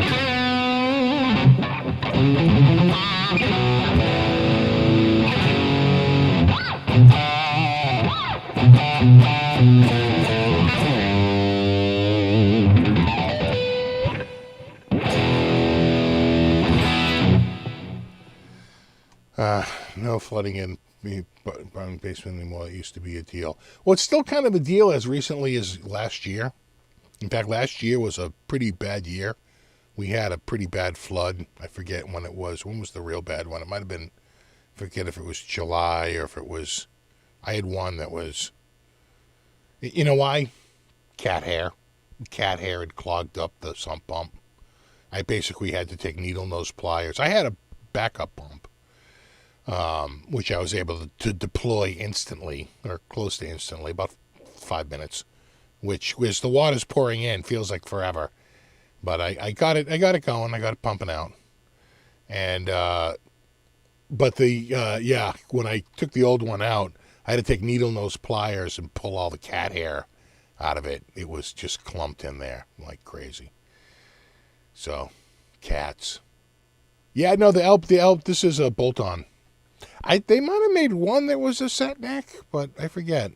A: No flooding in the brown basement anymore. It used to be a deal. Well, it's still kind of a deal as recently as last year. In fact, last year was a pretty bad year. We had a pretty bad flood. I forget when it was. When was the real bad one? It might have been, I forget if it was July or if it was, I had one that was, you know why? Cat hair. Cat hair had clogged up the sump pump. I basically had to take needle nose pliers. I had a backup pump, which I was able to deploy instantly, or close to instantly, about 5 minutes, which as the water's pouring in feels like forever. But I got it going. I got it pumping out. And, but when I took the old one out, I had to take needle nose pliers and pull all the cat hair out of it. It was just clumped in there like crazy. So, cats. Yeah, no, the Elp, this is a bolt-on. They might have made one that was a set neck, but I forget.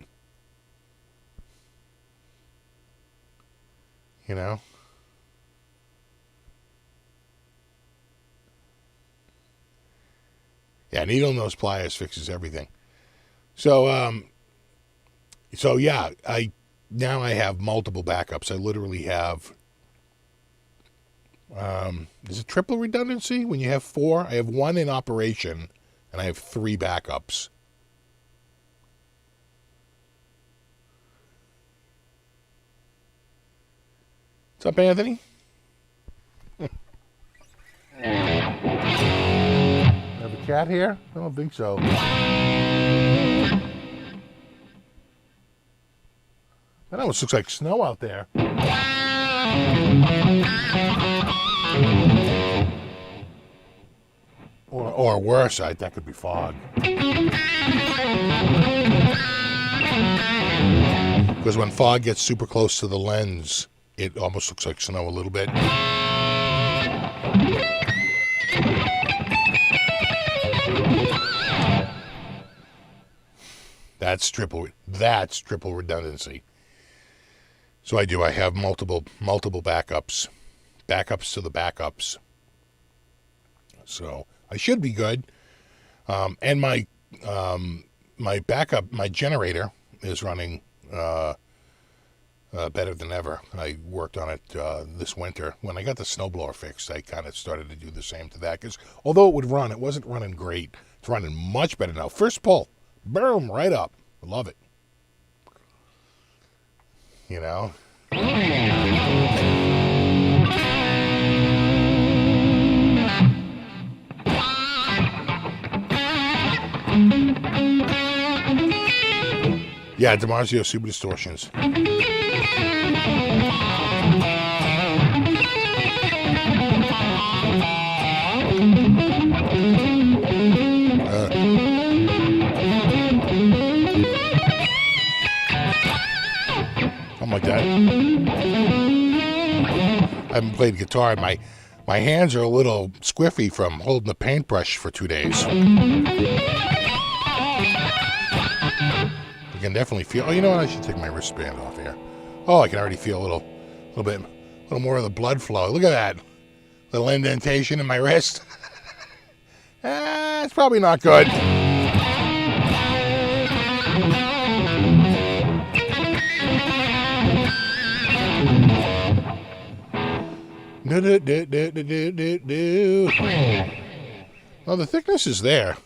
A: You know? Yeah, needle nose pliers fixes everything. So yeah, I have multiple backups. I literally have, is it triple redundancy when you have 4? I have 1 in operation, and I have 3 backups. What's up, Anthony? Have a cat here? I don't think so. That almost looks like snow out there. Or worse, that could be fog. Because when fog gets super close to the lens, it almost looks like snow a little bit. That's triple redundancy. So I have multiple backups to the backups. So I should be good. And my backup, my generator is running better than ever. I worked on it this winter. When I got the snowblower fixed, I kind of started to do the same to that. Because although it would run, it wasn't running great. It's running much better now. First pull, boom, right up. I love it. You know? Yeah, DiMarzio Super Distortions. Something like that. I haven't played guitar. My hands are a little squiffy from holding the paintbrush for 2 days. I can definitely feel. Oh, you know what? I should take my wristband off here. Oh, I can already feel a little more of the blood flow. Look at that little indentation in my wrist. It's probably not good. Well, the thickness is there.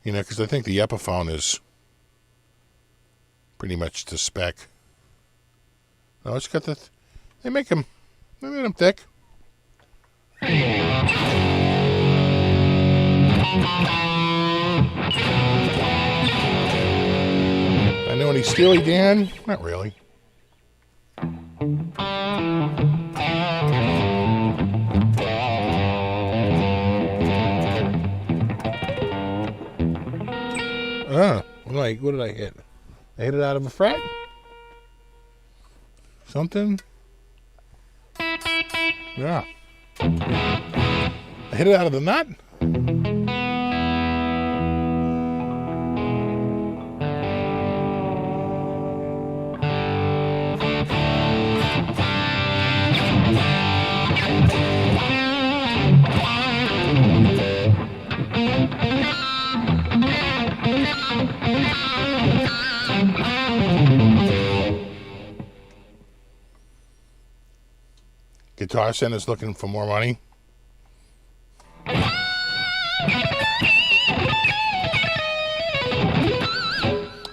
A: You know, because I think the Epiphone is pretty much to spec. No, it's got the... They made them thick. I know any Steely Dan? Not really. What did I hit? I hit it out of a fret? Something? Yeah. I hit it out of the nut? Guitar Center's looking for more money.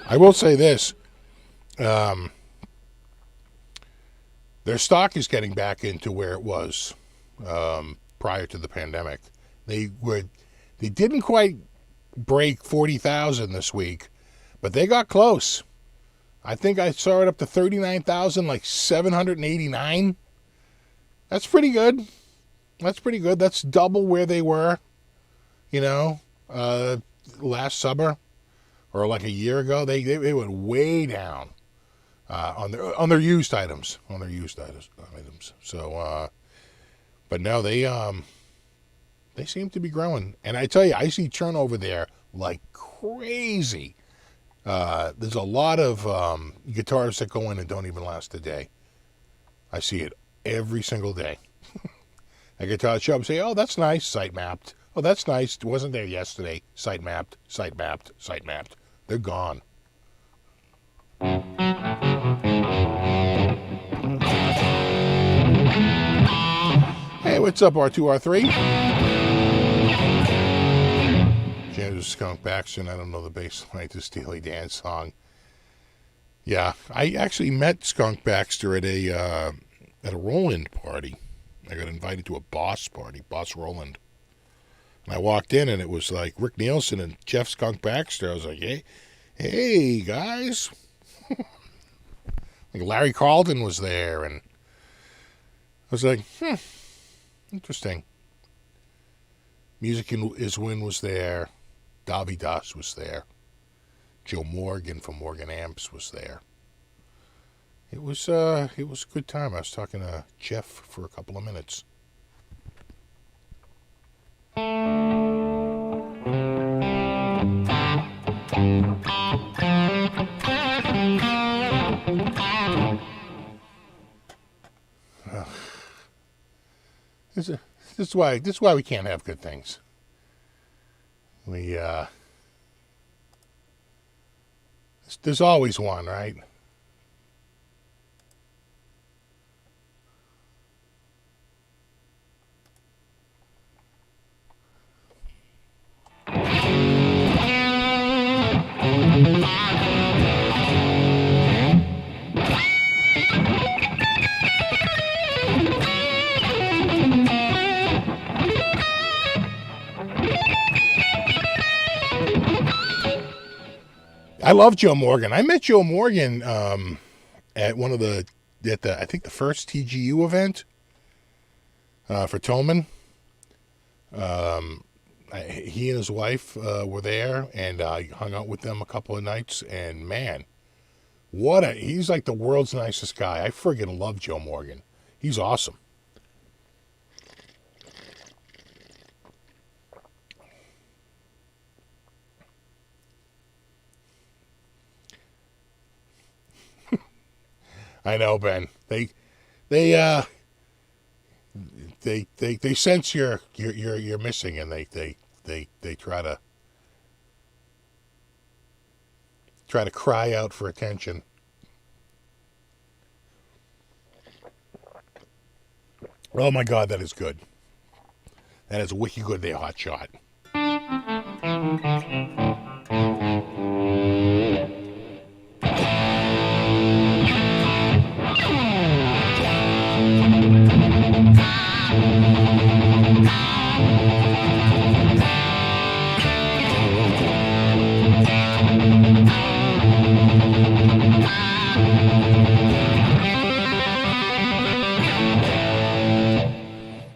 A: I will say this. Their stock is getting back into where it was prior to the pandemic. They didn't quite break 40,000 this week, but they got close. I think I saw it up to 39,000, like 789. That's pretty good. That's double where they were, last summer or like a year ago. They went way down on their used items. So, but no, they seem to be growing. And I tell you, I see turnover there like crazy. There's a lot of guitars that go in and don't even last a day. I see it every single day. A guitar show up and say, oh, that's nice, site mapped. Oh, that's nice, it wasn't there yesterday. Site mapped. They're gone. Hey, what's up, R2, R3? James Skunk Baxter, and I don't know the bass line to Steely Dan song. Yeah, I actually met Skunk Baxter at a Roland party. I got invited to a Boss party, Boss Roland. And I walked in and it was like Rick Nielsen and Jeff Skunk Baxter. I was like, hey guys. Like Larry Carlton was there, and I was like, interesting. Music is Win was there. Davi Das was there. Joe Morgan from Morgan Amps was there. It was a good time. I was talking to Jeff for a couple of minutes. This is why we can't have good things. There's always one, right? I love Joe Morgan. I met Joe Morgan at I think the first TGU event for Tolman. He and his wife were there, and I hung out with them a couple of nights. And man, he's like the world's nicest guy. I friggin' love Joe Morgan. He's awesome. I know, Ben. They sense you're missing, and they try to cry out for attention. Oh my God, that is good. That is wiki good. They hot shot.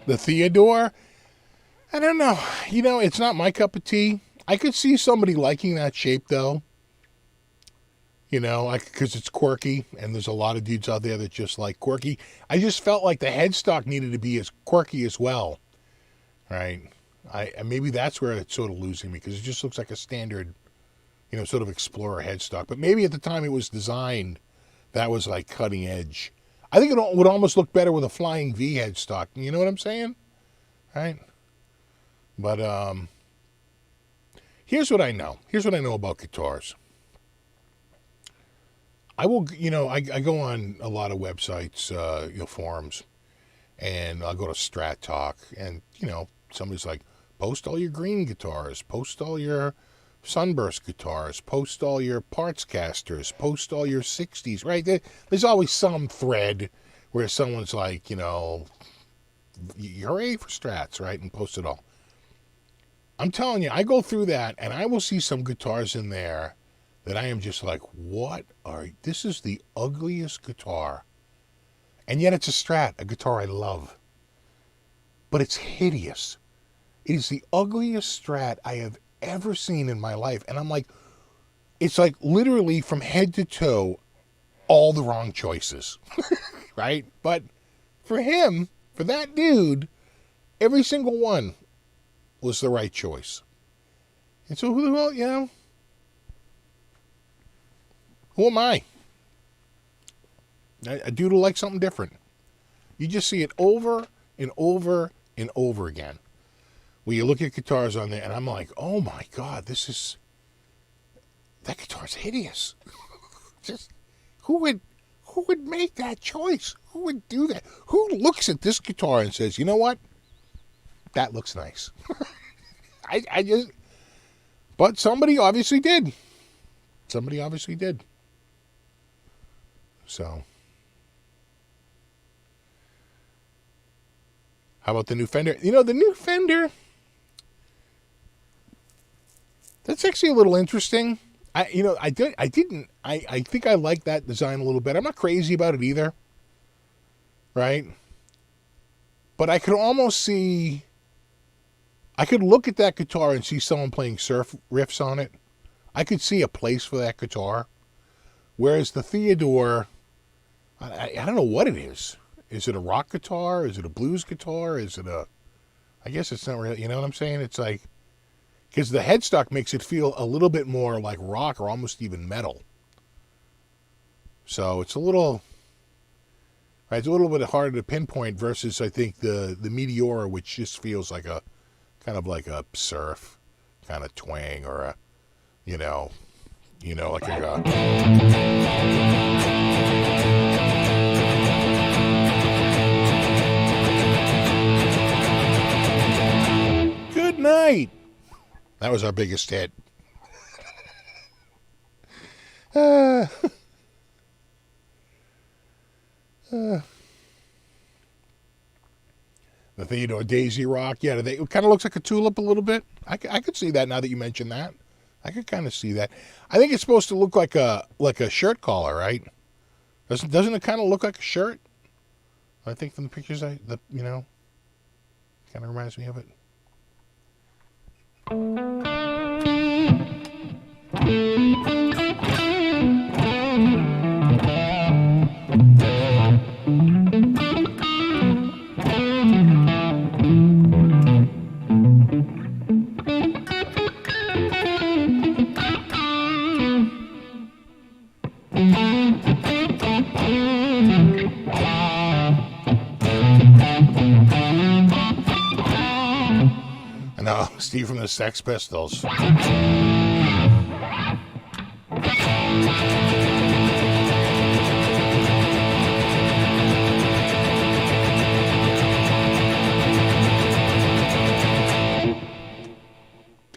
A: The Theodore, I don't know. It's not my cup of tea. I could see somebody liking that shape, though. You know, because it's quirky, and there's a lot of dudes out there that just like quirky. I just felt like the headstock needed to be as quirky as well, right? Maybe that's where it's sort of losing me, because it just looks like a standard, you know, sort of Explorer headstock. But maybe at the time it was designed, that was like cutting edge. I think it would almost look better with a Flying V headstock. You know what I'm saying? Right? But here's what I know. Here's what I know about guitars. I will, you know, I go on a lot of websites, you know, forums, and I'll go to Strat Talk, and, you know, somebody's like, post all your green guitars, post all your Sunburst guitars, post all your parts casters, post all your 60s, right? There's always some thread where someone's like, you know, hooray for Strats, right? And post it all. I'm telling you, I go through that, and I will see some guitars in there that I am just like, this is the ugliest guitar. And yet it's a Strat, a guitar I love. But it's hideous. It is the ugliest Strat I have ever seen in my life. And I'm like, it's like literally from head to toe, all the wrong choices. Right? But for him, for that dude, every single one was the right choice. And so, well, you know, who am I? A dude who likes something different. You just see it over and over and over again. When you look at guitars on there, and I'm like, oh my God, that guitar's hideous. Just, who would make that choice? Who would do that? Who looks at this guitar and says, you know what? That looks nice. But somebody obviously did. Somebody obviously did. So, how about the new Fender? You know, the new Fender, that's actually a little interesting. I think I like that design a little bit. I'm not crazy about it either. Right? But I could almost see, I could look at that guitar and see someone playing surf riffs on it. I could see a place for that guitar. Whereas the Theodore, I don't know what it is. Is it a rock guitar? Is it a blues guitar? I guess it's not really, you know what I'm saying? It's like, because the headstock makes it feel a little bit more like rock or almost even metal. So it's a little bit harder to pinpoint versus, I think, the Meteora, which just feels like a, kind of like a surf kind of twang, or a, you know, like a... Good night. That was our biggest hit. The Theodore Daisy Rock. Yeah, it kind of looks like a tulip a little bit. I could see that now that you mention that. I could kind of see that. I think it's supposed to look like a shirt collar, right? Doesn't it kind of look like a shirt? I think from the pictures, kind of reminds me of it. No, Steve from the Sex Pistols.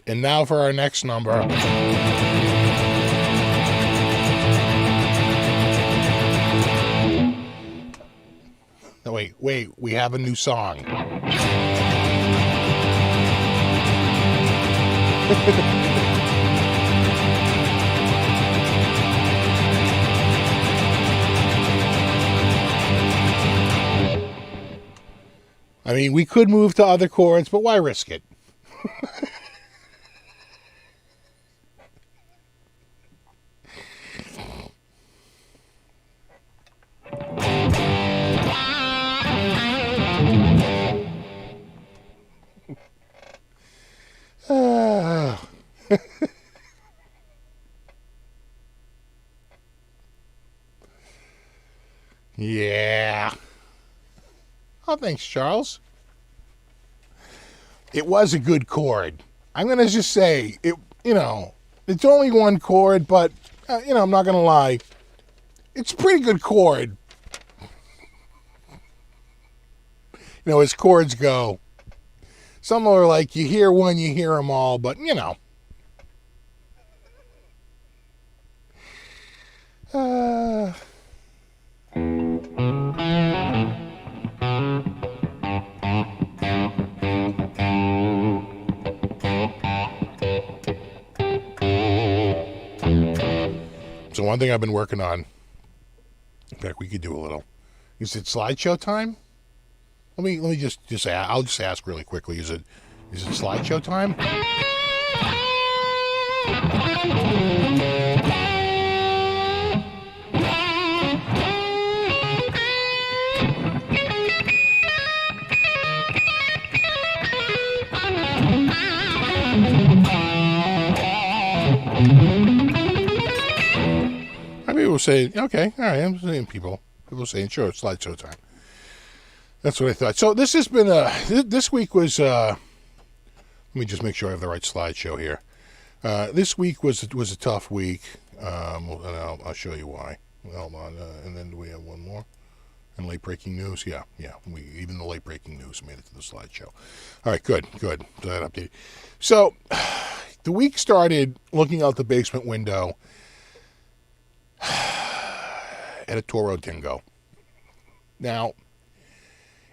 A: And now for our next number. No, wait, we have a new song. I mean, we could move to other chords, but why risk it? Yeah. Oh, thanks, Charles. It was a good cord. I'm going to just say, it's only one cord, but, I'm not going to lie. It's a pretty good cord. As chords go. Some are like, you hear one, you hear them all, but, So one thing I've been working on, in fact, we could do a little. Is it slideshow time? Let me just say, I'll just ask really quickly. Is it slideshow time? People saying, okay, all right, I'm seeing people saying, sure, it's slideshow time. That's what I thought. So this has been this week was, let me just make sure I have the right slideshow here. This week was a tough week, and I'll show you why. Hold on, and then do we have one more? And late breaking news? Yeah, even the late breaking news made it to the slideshow. All right, good. So that updated. So the week started looking out the basement window at a Toro Dingo. Now,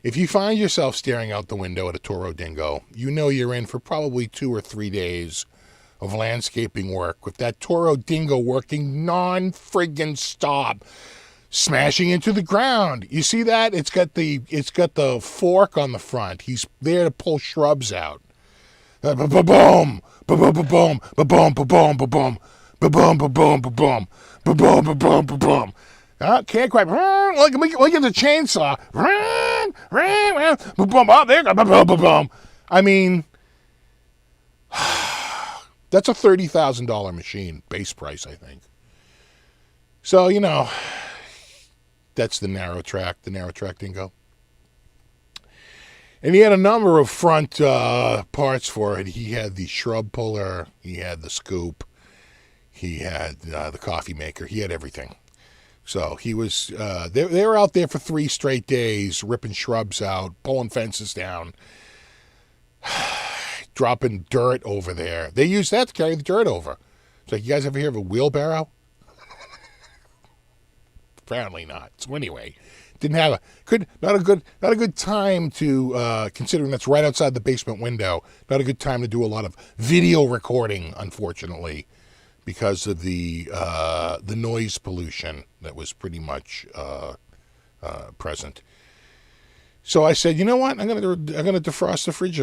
A: if you find yourself staring out the window at a Toro Dingo, you know you're in for probably 2 or 3 days of landscaping work with that Toro Dingo working non-friggin' stop, smashing into the ground. You see that? It's got the fork on the front. He's there to pull shrubs out. Ba-boom, ba-boom, ba-boom, ba-boom, ba-boom, ba-boom, ba-boom, ba-boom, ba-boom, ba-boom, ba-boom, ba-boom. Can't quite. Look at the chainsaw. Oh, there you go. I mean, that's a $30,000 machine, base price, I think. So, that's the narrow track Dingo. And he had a number of front parts for it. He had the shrub puller. He had the scoop. He had the coffee maker. He had everything. So he was, they were out there for 3 straight days, ripping shrubs out, pulling fences down, dropping dirt over there. They used that to carry the dirt over. It's like, you guys ever hear of a wheelbarrow? Apparently not. So anyway, not a good time to, considering that's right outside the basement window, not a good time to do a lot of video recording, unfortunately, because of the noise pollution that was pretty much present. So I said, you know what? I'm gonna defrost the fridge,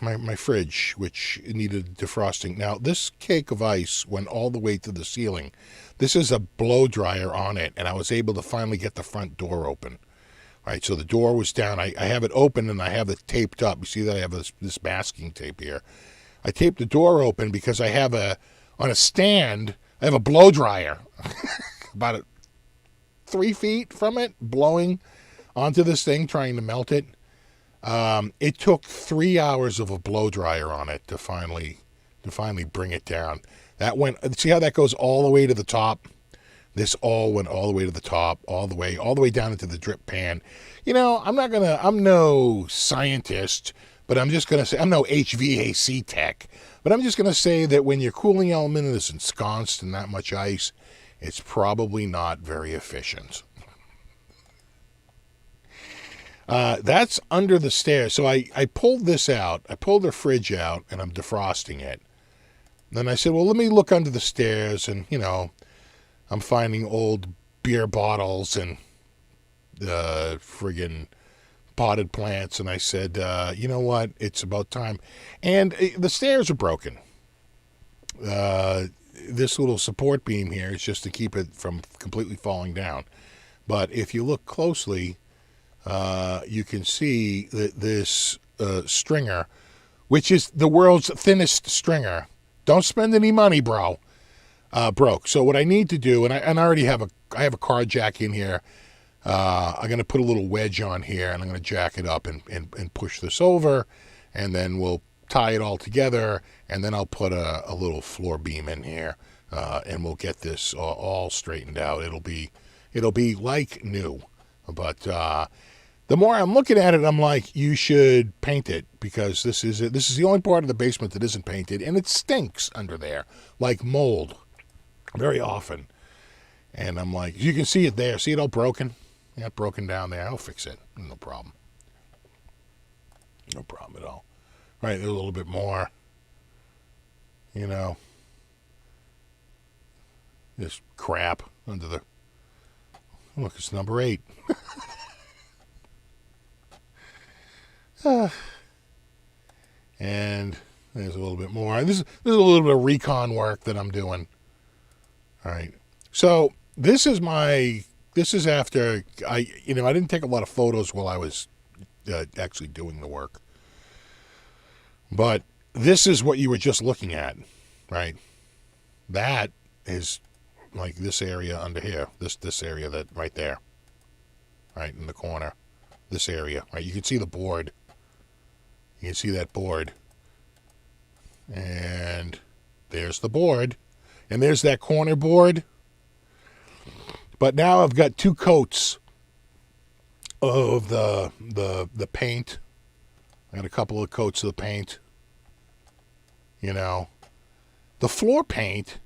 A: my fridge, which needed defrosting. Now this cake of ice went all the way to the ceiling. This is a blow dryer on it, and I was able to finally get the front door open. All right, so the door was down. I have it open and I have it taped up. You see that I have this masking tape here. I taped the door open because I have on a stand, I have a blow dryer about 3 feet from it, blowing onto this thing, trying to melt it. It took 3 hours of a blow dryer on it to finally bring it down. See how that goes all the way to the top? This all went all the way to the top, all the way down into the drip pan. I'm no scientist, but I'm just going to say, I'm no HVAC tech, but I'm just going to say that when your cooling element is ensconced in that much ice, it's probably not very efficient. That's under the stairs. So I pulled this out. I pulled the fridge out, and I'm defrosting it. Then I said, well, let me look under the stairs, and, I'm finding old beer bottles and friggin' potted plants, and I said, you know what, it's about time. And the stairs are broken. This little support beam here is just to keep it from completely falling down. But if you look closely, you can see that this stringer, which is the world's thinnest stringer, don't spend any money, broke. So what I need to do, and I already have I have a car jack in here. I'm going to put a little wedge on here, and I'm going to jack it up and push this over, and then we'll tie it all together, and then I'll put a little floor beam in here, and we'll get this all straightened out. It'll be like new. But the more I'm looking at it, I'm like, you should paint it, because this is it. This is the only part of the basement that isn't painted, and it stinks under there, like mold, very often. And I'm like, you can see it there. See it all broken? Yeah, broken down there. I'll fix it. No problem. No problem at all. Right, there's a little bit more. You know, this crap under the... Look, it's number 8. And there's a little bit more. This is a little bit of recon work that I'm doing. All right. So this is after I didn't take a lot of photos while I was actually doing the work. But this is what you were just looking at, right? That is like this area under here, this area that right there, right in the corner, this area, right? You can see the board. You can see that board. And there's the board. And there's that corner board. But now I've got 2 coats of the paint. I got a couple of coats of the paint. You know. The floor paint,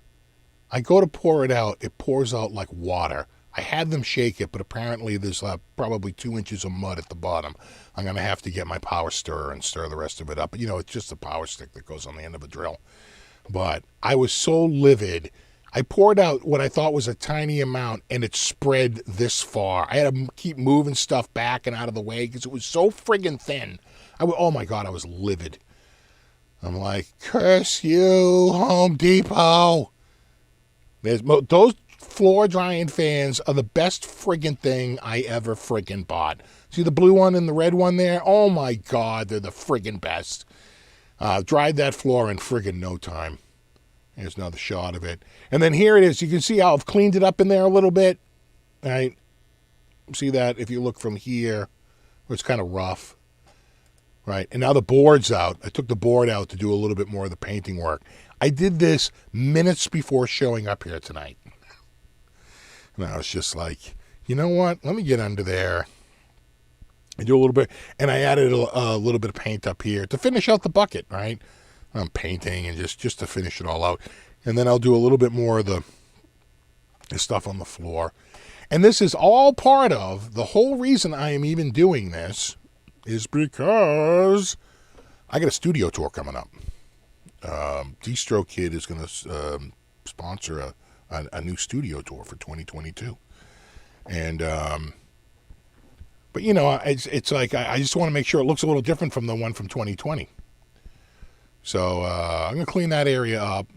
A: I go to pour it out. It pours out like water. I had them shake it, but apparently there's probably 2 inches of mud at the bottom. I'm going to have to get my power stirrer and stir the rest of it up. But, it's just a power stick that goes on the end of a drill. But I was so livid. I poured out what I thought was a tiny amount, and it spread this far. I had to keep moving stuff back and out of the way because it was so friggin' thin. Oh, my God, I was livid. I'm like, curse you, Home Depot. Those floor drying fans are the best friggin' thing I ever friggin' bought. See the blue one and the red one there? Oh my God, they're the friggin' best. Dried that floor in friggin' no time. Here's another shot of it. And then here it is. You can see how I've cleaned it up in there a little bit. Right? See that if you look from here, where it's kind of rough. Right? And now the board's out. I took the board out to do a little bit more of the painting work. I did this minutes before showing up here tonight. And I was just like, you know what? Let me get under there. I do a little bit, and I added a little bit of paint up here to finish out the bucket, right? I'm painting and just to finish it all out. And then I'll do a little bit more of the stuff on the floor. And this is all part of the whole reason I am even doing this is because I got a studio tour coming up. Distro Kid is going to sponsor a new studio tour for 2022. And, but it's like, I just want to make sure it looks a little different from the one from 2020. So, I'm going to clean that area up.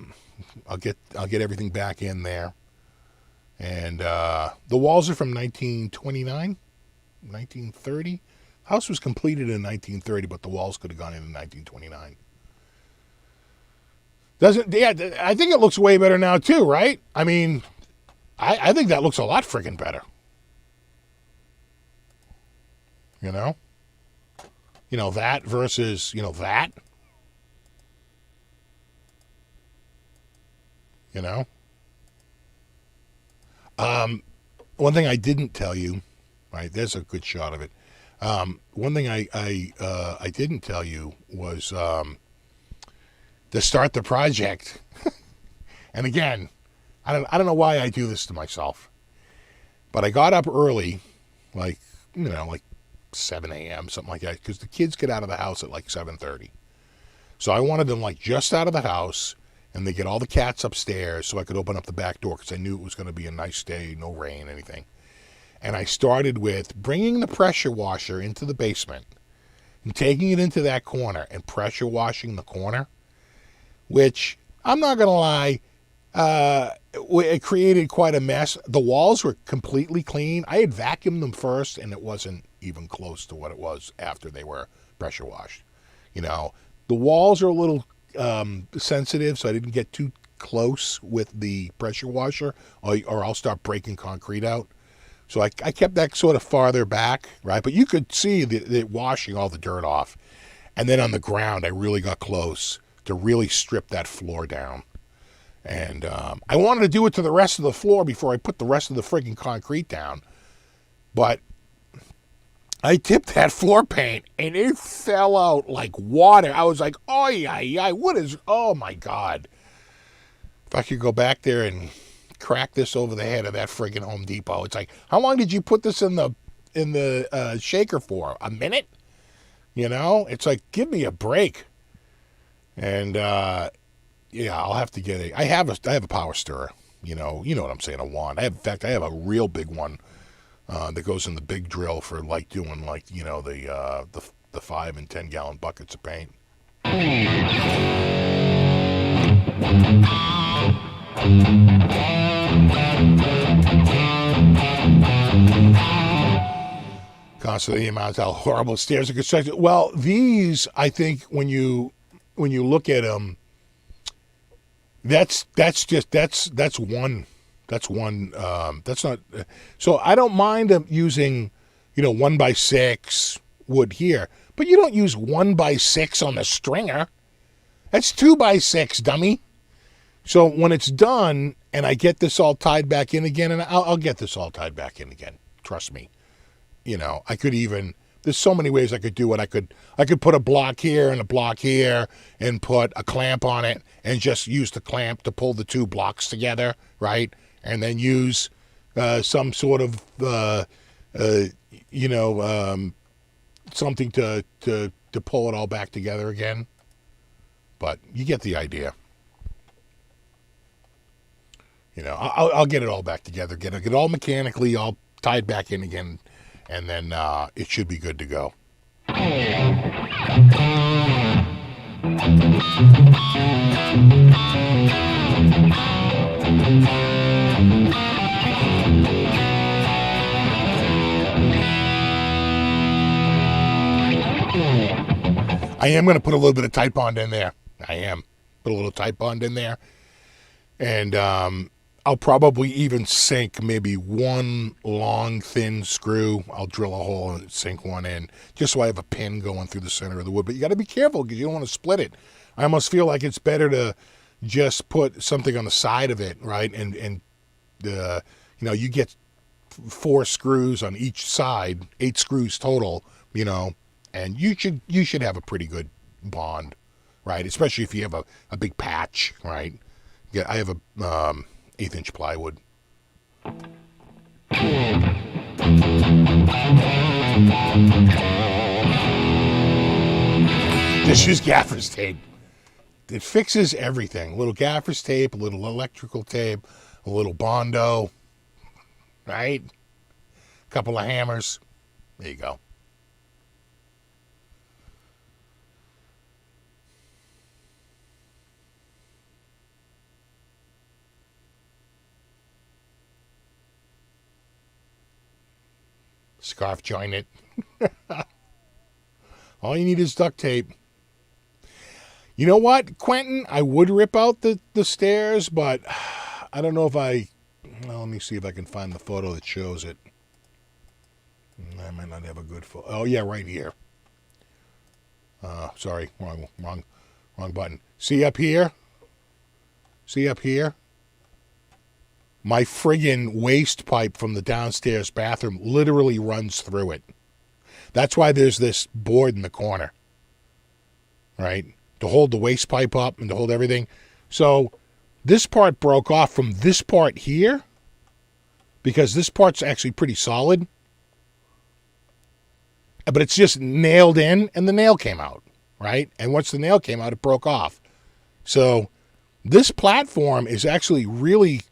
A: I'll get everything back in there. And, the walls are from 1929, 1930. House was completed in 1930, but the walls could have gone in 1929. I think it looks way better now too, right? I mean, I think that looks a lot friggin' better. That versus, that. One thing I didn't tell you, right? There's a good shot of it. One thing I didn't tell you was, to start the project. And again, I don't know why I do this to myself, but I got up early, like 7 a.m., something like that, because the kids get out of the house at like 7:30. So I wanted them like just out of the house, and they get all the cats upstairs so I could open up the back door because I knew it was going to be a nice day, no rain, anything. And I started with bringing the pressure washer into the basement and taking it into that corner and pressure washing the corner, which I'm not going to lie, it created quite a mess. The walls were completely clean. I had vacuumed them first, and it wasn't even close to what it was after they were pressure washed. The walls are a little sensitive, so I didn't get too close with the pressure washer, or I'll start breaking concrete out. So I kept that sort of farther back, right? But you could see the washing all the dirt off. And then on the ground, I really got close to really strip that floor down. And I wanted to do it to the rest of the floor before I put the rest of the freaking concrete down. But I tipped that floor paint, and it fell out like water. I was like, oh, yeah, oh, my God. If I could go back there and crack this over the head of that friggin' Home Depot. It's like, how long did you put this in the shaker for? A minute? You know? It's like, give me a break. And, yeah, I'll have to get I have a power stirrer. You know what I'm saying, a wand. In fact, I have a real big one that goes in the big drill for like doing like, you know, the 5 and 10 gallon buckets of paint. Constantly amount how horrible stairs are constructed. Well, these, I think, when you look at them, that's one. That's not. So I don't mind them using, 1x6 wood here, but you don't use 1x6 on the stringer. That's 2x6, dummy. So when it's done and I get this all tied back in again, and I'll get this all tied back in again. Trust me. I could even, there's so many ways I could do it. I could put a block here and a block here and put a clamp on it and just use the clamp to pull the two blocks together, right? And then use some sort of, something to pull it all back together again. But you get the idea. I'll get it all back together, get it all mechanically all tied back in again, and then it should be good to go. I am going to put a little bit of Tite Bond in there. I am. Put a little Tite Bond in there. And I'll probably even sink maybe one long, thin screw. I'll drill a hole and sink one in, just so I have a pin going through the center of the wood. But you got to be careful because you don't want to split it. I almost feel like it's better to just put something on the side of it, right? And you get 4 screws on each side, 8 screws total, and you should have a pretty good bond, right? Especially if you have a big patch, right? Yeah, I have a 1/8-inch plywood. Just use gaffer's tape. It fixes everything. A little gaffer's tape, a little electrical tape, a little Bondo, right? A couple of hammers. There you go. Scarf joint it. All you need is duct tape. You know what, Quentin? I would rip out the stairs, but I don't know if let me see if I can find the photo that shows it. I might not have a good photo. Oh, yeah, right here. Sorry, wrong button. See up here? My friggin' waste pipe from the downstairs bathroom literally runs through it. That's why there's this board in the corner, right? To hold the waste pipe up and to hold everything. So this part broke off from this part here because this part's actually pretty solid. But it's just nailed in and the nail came out, right? And once the nail came out, it broke off. So this platform is actually really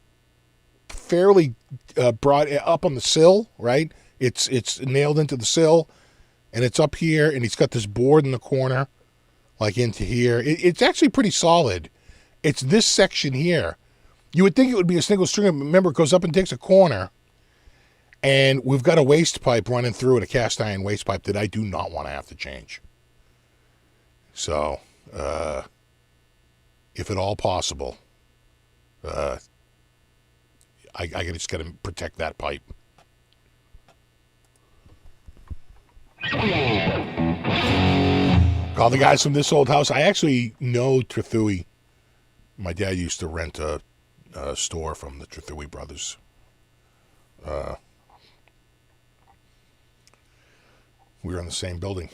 A: fairly brought up on the sill, right? It's nailed into the sill, and it's up here, and he's got this board in the corner, like into here. It's actually pretty solid. It's this section here. You would think it would be a single string, but remember, it goes up and takes a corner, and we've got a waste pipe running through it, a cast iron waste pipe that I do not want to have to change. So, if at all possible, I just got to protect that pipe. Call the guys from this old house. I actually know Trethewey. My dad used to rent a store from the Trethewey brothers. We were in the same building.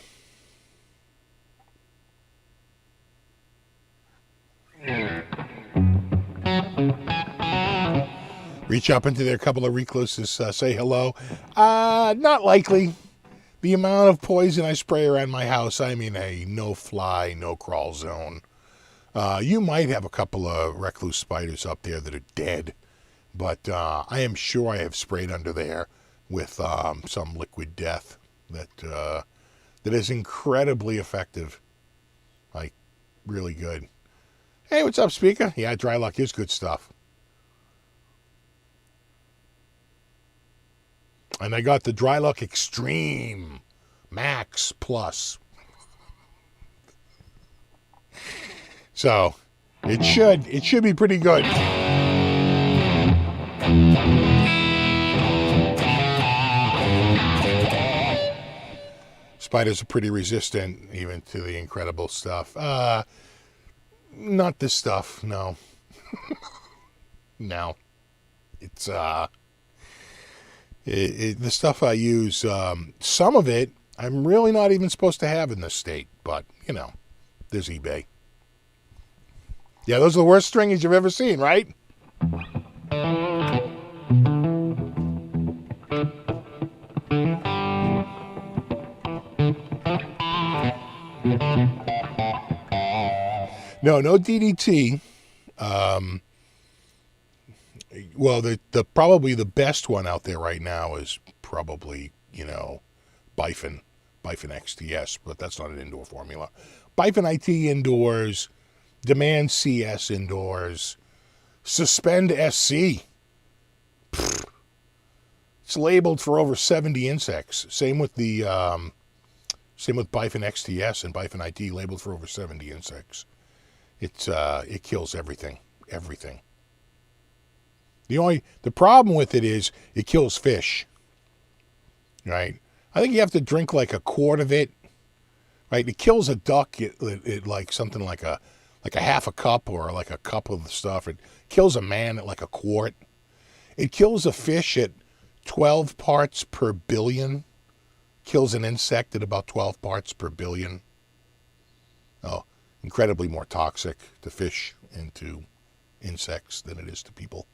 A: Reach up into their couple of recluses, say hello. Not likely. The amount of poison I spray around my house, I mean a no-fly, no-crawl zone. You might have a couple of recluse spiders up there that are dead, but I am sure I have sprayed under there with some liquid death that is incredibly effective. Like, really good. Hey, what's up, Speaker? Yeah, dry luck is good stuff. And I got the Dry Luck Extreme Max Plus. So, it should be pretty good. Spiders are pretty resistant even to the incredible stuff. Not this stuff, no. No. It's the stuff I use, some of it I'm really not even supposed to have in this state, but, you know, there's eBay. Yeah, those are the worst stringies you've ever seen, right? No DDT. Well, the probably the best one out there right now is probably, you know, Bifin XTS, but that's not an indoor formula. Bifin IT indoors, Demand CS indoors, Suspend SC. Pfft. It's labeled for over 70 insects. Same with the Bifin XTS and Bifin IT, labeled for over 70 insects. It kills everything. The problem with it is it kills fish, right? I think you have to drink like a quart of it, right? It kills a duck it like something like a half a cup or like a cup of the stuff. It kills a man at like a quart. It kills a fish at 12 parts per billion. Kills an insect at about 12 parts per billion. Oh, incredibly more toxic to fish and to insects than it is to people.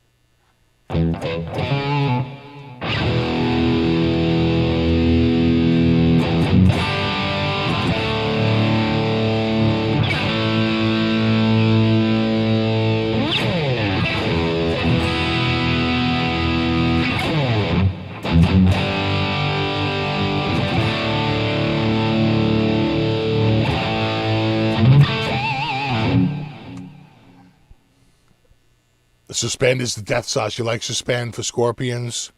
A: Suspend is the death sauce. You like Suspend for scorpions?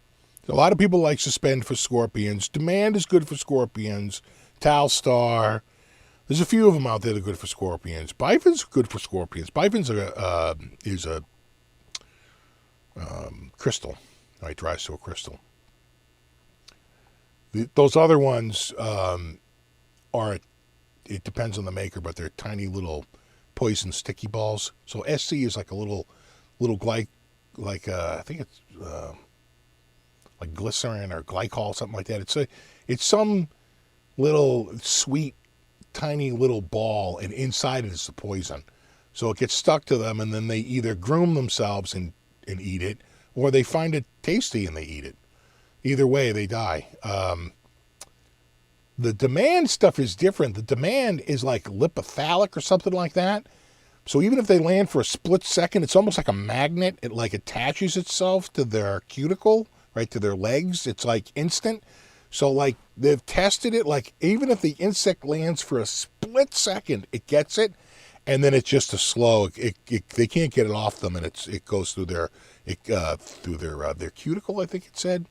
A: A lot of people like Suspend for scorpions. Demand is good for scorpions. Talstar. There's a few of them out there that are good for scorpions. Bifin's good for scorpions. Bifin's is a crystal. Right, dries to a crystal. Those other ones are, it depends on the maker, but they're tiny little poison sticky balls. So SC is like a little I think it's like glycerin or glycol, something like that. It's some little sweet, tiny little ball, and inside it is the poison. So it gets stuck to them, and then they either groom themselves and eat it, or they find it tasty and they eat it. Either way, they die. The Demand stuff is different. The Demand is like lipophilic or something like that. So even if they land for a split second, it's almost like a magnet. It like attaches itself to their cuticle, right, to their legs. It's like instant. So like they've tested it, like even if the insect lands for a split second, it gets it, and then it's just a slow. They can't get it off them, and it goes through their cuticle, I think it said,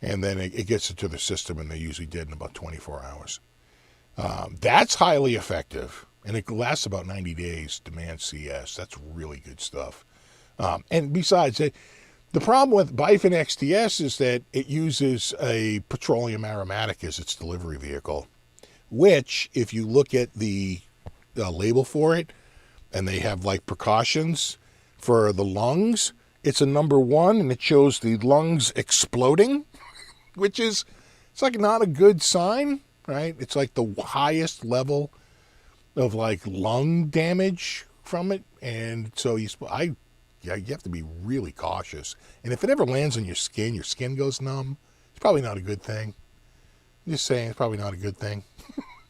A: and then it gets into their system, and they usually dead in about 24 hours. That's highly effective. And it lasts about 90 days, Demand CS. That's really good stuff. And besides, The problem with Bifin XTS is that it uses a petroleum aromatic as its delivery vehicle, which, if you look at the label for it, and they have like precautions for the lungs, it's a #1, and it shows the lungs exploding, which is, it's like not a good sign, right? It's like the highest level of like lung damage from it, and so you have to be really cautious. And if it ever lands on your skin goes numb, it's probably not a good thing. I'm just saying, it's probably not a good thing.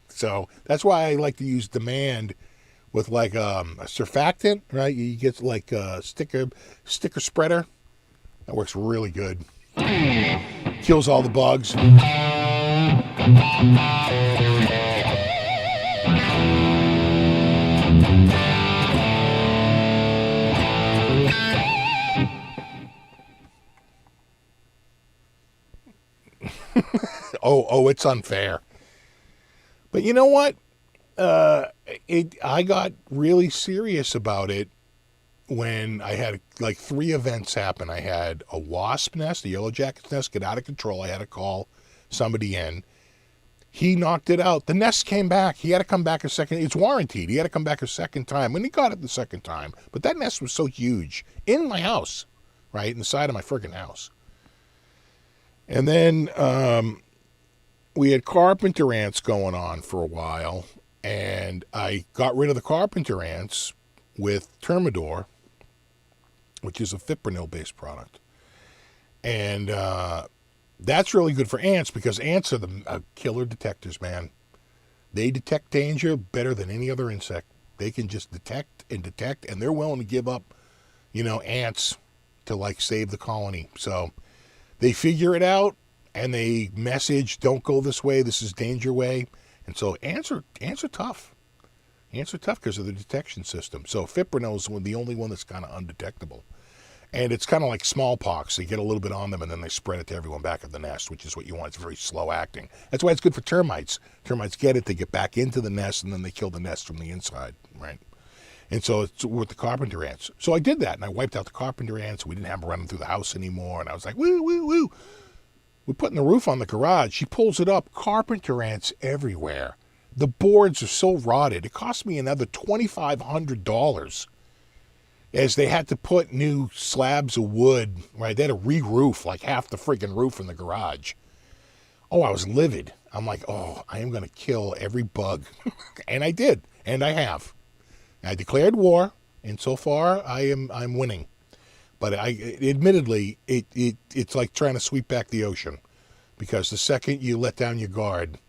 A: So that's why I like to use Demand with like a surfactant, right? You get like a sticker spreader. That works really good. Kills all the bugs. Oh, it's unfair. But you know what? I got really serious about it when I had like 3 events happen. I had a wasp nest, a yellow jacket's nest, get out of control. I had to call somebody in. He knocked it out. The nest came back. He had to come back a second. It's warranted. He had to come back a second time. And he got it the second time. But that nest was so huge in my house, right? In the side of my friggin' house. And then we had carpenter ants going on for a while. And I got rid of the carpenter ants with Termidor, which is a fipronil-based product. And that's really good for ants because ants are the killer detectors, man. They detect danger better than any other insect. They can just detect, and they're willing to give up, ants to like save the colony. So they figure it out, and they message, don't go this way, this is danger way. And so ants are tough. Ants are tough because of the detection system. So fipronil is the only one that's kind of undetectable. And it's kind of like smallpox. They get a little bit on them, and then they spread it to everyone back at the nest, which is what you want. It's very slow acting. That's why it's good for termites. Termites get it, they get back into the nest, and then they kill the nest from the inside, right? And so it's with the carpenter ants. So I did that, and I wiped out the carpenter ants. We didn't have them running through the house anymore. And I was like, woo, woo, woo. We're putting the roof on the garage. She pulls it up. Carpenter ants everywhere. The boards are so rotted. It cost me another $2,500 as they had to put new slabs of wood, right? They had to re-roof like half the freaking roof in the garage. Oh, I was livid. I'm like, oh, I am going to kill every bug. And I did. And I have. I declared war. And so far, I'm winning. But admittedly, it's like trying to sweep back the ocean, because the second you let down your guard,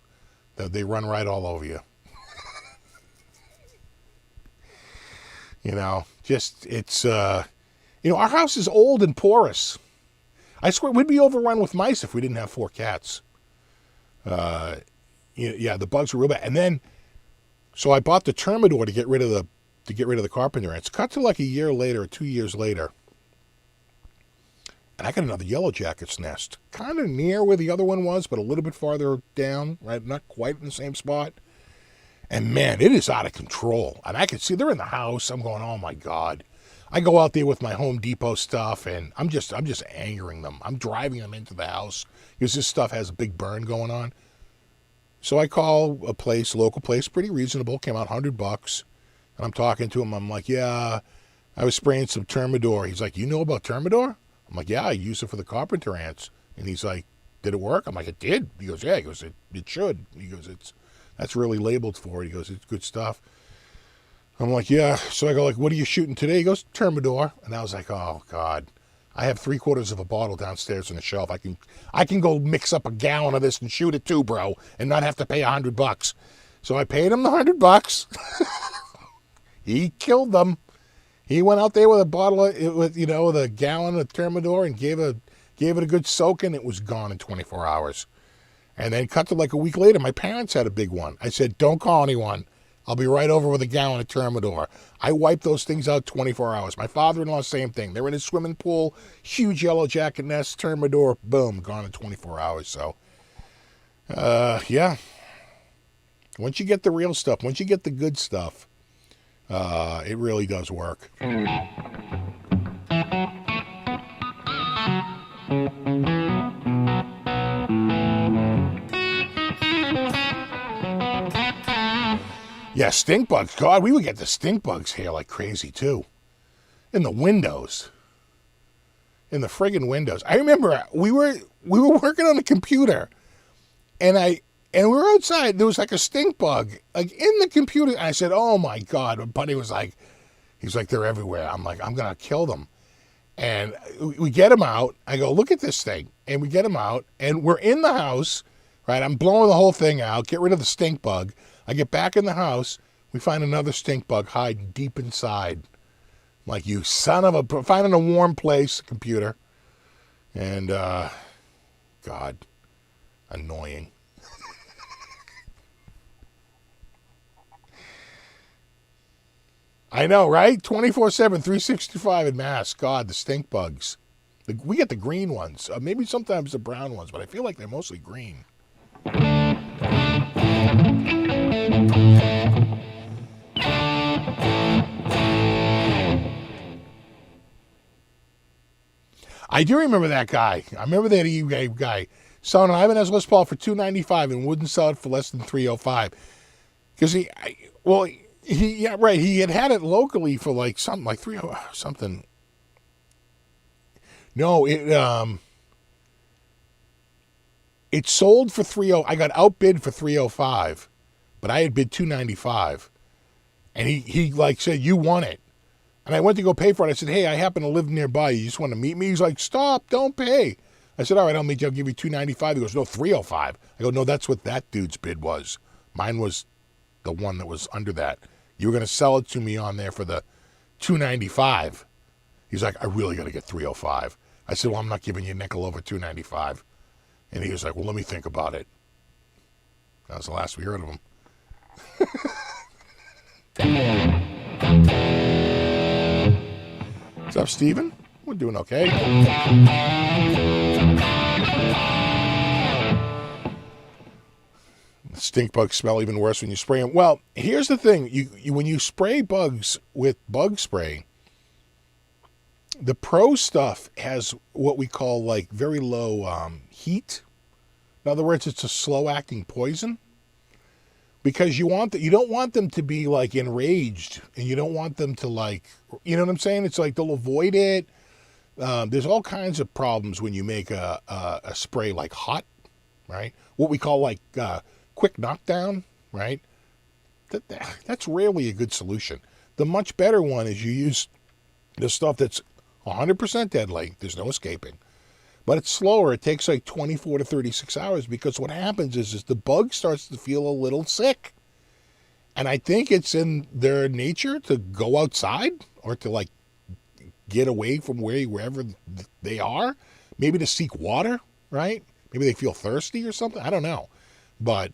A: they run right all over you. It's our house is old and porous. I swear we'd be overrun with mice if we didn't have 4 cats. The bugs were real bad. And then, so I bought the Termidor to get rid of the carpenter ants. Cut to like a year later or 2 years later. And I got another yellow jacket's nest, kind of near where the other one was, but a little bit farther down, right? Not quite in the same spot. And man, it is out of control. And I can see they're in the house. I'm going, oh my God. I go out there with my Home Depot stuff, and I'm just angering them. I'm driving them into the house because this stuff has a big burn going on. So I call a local place, pretty reasonable, came out $100. And I'm talking to him. I'm like, yeah, I was spraying some Termidor. He's like, you know about Termidor? I'm like, yeah, I use it for the carpenter ants. And he's like, did it work? I'm like, it did. He goes, yeah. He goes, it should. He goes, that's really labeled for it. He goes, it's good stuff. I'm like, yeah. So I go, like, what are you shooting today? He goes, Termidor. And I was like, oh God, I have 3/4 of a bottle downstairs on the shelf. I can go mix up a gallon of this and shoot it too, bro, and not have to pay $100. So I paid him the $100. He killed them. He went out there with a bottle with a gallon of Termidor and gave it a good soak, and it was gone in 24 hours. And then cut to like a week later, my parents had a big one. I said, don't call anyone. I'll be right over with a gallon of Termidor. I wiped those things out 24 hours. My father-in-law, same thing. They're in his swimming pool, huge yellow jacket nest, Termidor, boom, gone in 24 hours. So, yeah. Once you get the real stuff, once you get the good stuff, it really does work. Yeah, stink bugs. God, we would get the stink bugs here like crazy too. In the windows. In the friggin' windows. I remember we were working on a computer, and we were outside. There was like a stink bug like in the computer. I said, "Oh my God!" And Buddy was like, "He's like they're everywhere." I'm like, "I'm gonna kill them." And we get him out. I go, "Look at this thing," and we get him out, and we're in the house. Right, I'm blowing the whole thing out. Get rid of the stink bug. I get back in the house. We find another stink bug hiding deep inside. Like, you son of a... Finding a warm place, computer. And, God, annoying. I know, right? 24/7, 365 in mass. God, the stink bugs. We get the green ones. Maybe sometimes the brown ones, but I feel like they're mostly green. I do remember that guy. I remember that guy selling an Ibanez Les Paul for $295 and wouldn't sell it for less than $305 because he had it locally for like something like $300 something. No, it sold for $300. I got outbid for $305, but I had bid $295, and he like said, "You want it." And I went to go pay for it. I said, "Hey, I happen to live nearby. You just want to meet me?" He's like, "Stop, don't pay." I said, "All right, I'll meet you. I'll give you $295. He goes, "No, $305. I go, "No, that's what that dude's bid was. Mine was the one that was under that. You were going to sell it to me on there for the $295. He's like, "I really got to get $305. I said, "Well, I'm not giving you a nickel over $295. And he was like, "Well, let me think about it." That was the last we heard of him. What's up, Steven? We're doing okay. The stink bugs smell even worse when you spray them. Well, here's the thing. You when you spray bugs with bug spray, the pro stuff has what we call like very low heat. In other words, it's a slow-acting poison. Because you don't want them to be like enraged, and you don't want them to like, you know what I'm saying? It's like they'll avoid it. There's all kinds of problems when you make a spray like hot, right? What we call like quick knockdown, right? That's rarely a good solution. The much better one is you use the stuff that's 100% deadly. There's no escaping. But it's slower. It takes like 24 to 36 hours because what happens is the bug starts to feel a little sick. And I think it's in their nature to go outside or to like get away from wherever they are. Maybe to seek water, right? Maybe they feel thirsty or something. I don't know. But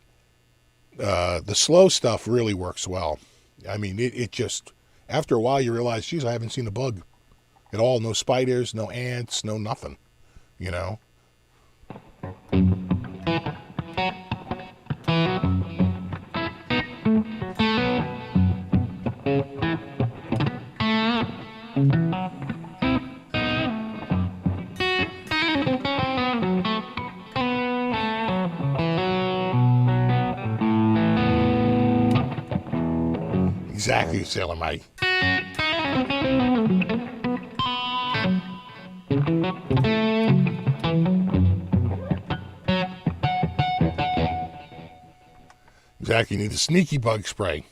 A: the slow stuff really works well. I mean, it just, after a while you realize, geez, I haven't seen a bug at all. No spiders, no ants, no nothing. You know? Exactly, Sailor Mike. Exactly, you need the sneaky bug spray.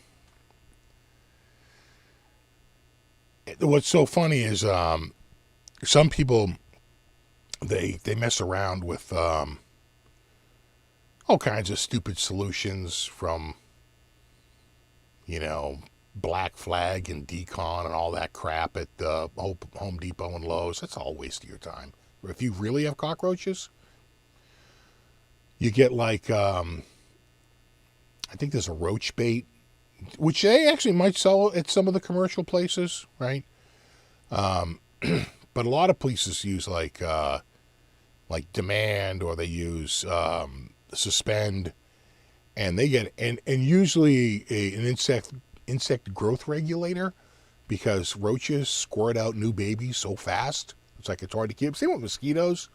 A: What's so funny is some people, they mess around with all kinds of stupid solutions from, you know, Black Flag and Decon and all that crap at Home Depot and Lowe's. That's all a waste of your time. Or if you really have cockroaches, you get like, I think there's a roach bait, which they actually might sell at some of the commercial places, right? But a lot of places use like Demand, or they use Suspend, and they get and usually an insect growth regulator, because roaches squirt out new babies so fast. It's like it's hard to keep. Same with mosquitoes,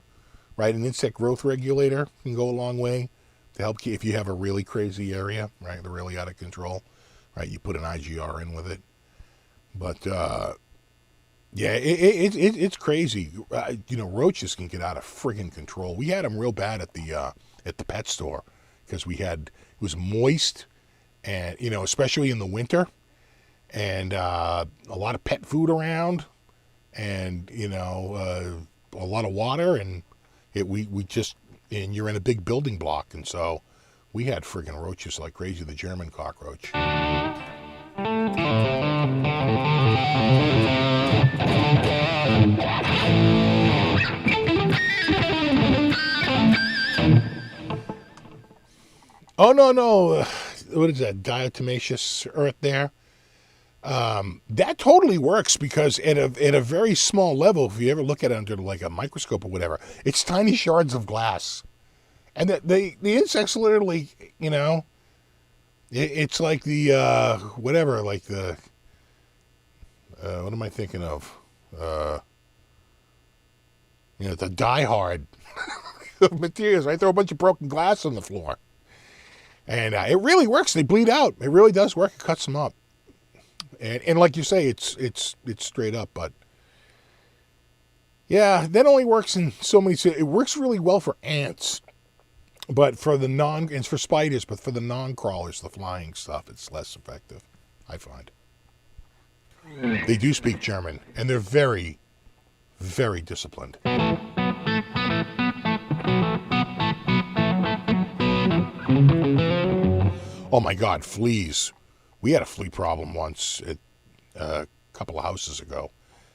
A: right? An insect growth regulator can go a long way to help if you have a really crazy area, right? They're really out of control, right? You put an IGR in with it. But, yeah, it's crazy. Roaches can get out of friggin' control. We had them real bad at the pet store because it was moist and, especially in the winter, and a lot of pet food around, and, a lot of water, and and you're in a big building block, and so we had friggin' roaches like crazy, the German cockroach. Oh, no. What is that? Diatomaceous earth there? That totally works because at a very small level, if you ever look at it under like a microscope or whatever, it's tiny shards of glass. And the insects literally, it's like the, whatever, like the, what am I thinking of? The die-hard materials, right? Throw a bunch of broken glass on the floor. And it really works. They bleed out. It really does work. It cuts them up. And like you say, it's straight up. But yeah, that only works in so many. It works really well for ants, but it's for spiders. But for the non-crawlers, the flying stuff, it's less effective, I find. They do speak German, and they're very, very disciplined. Oh my God, fleas. We had a flea problem once a couple of houses ago.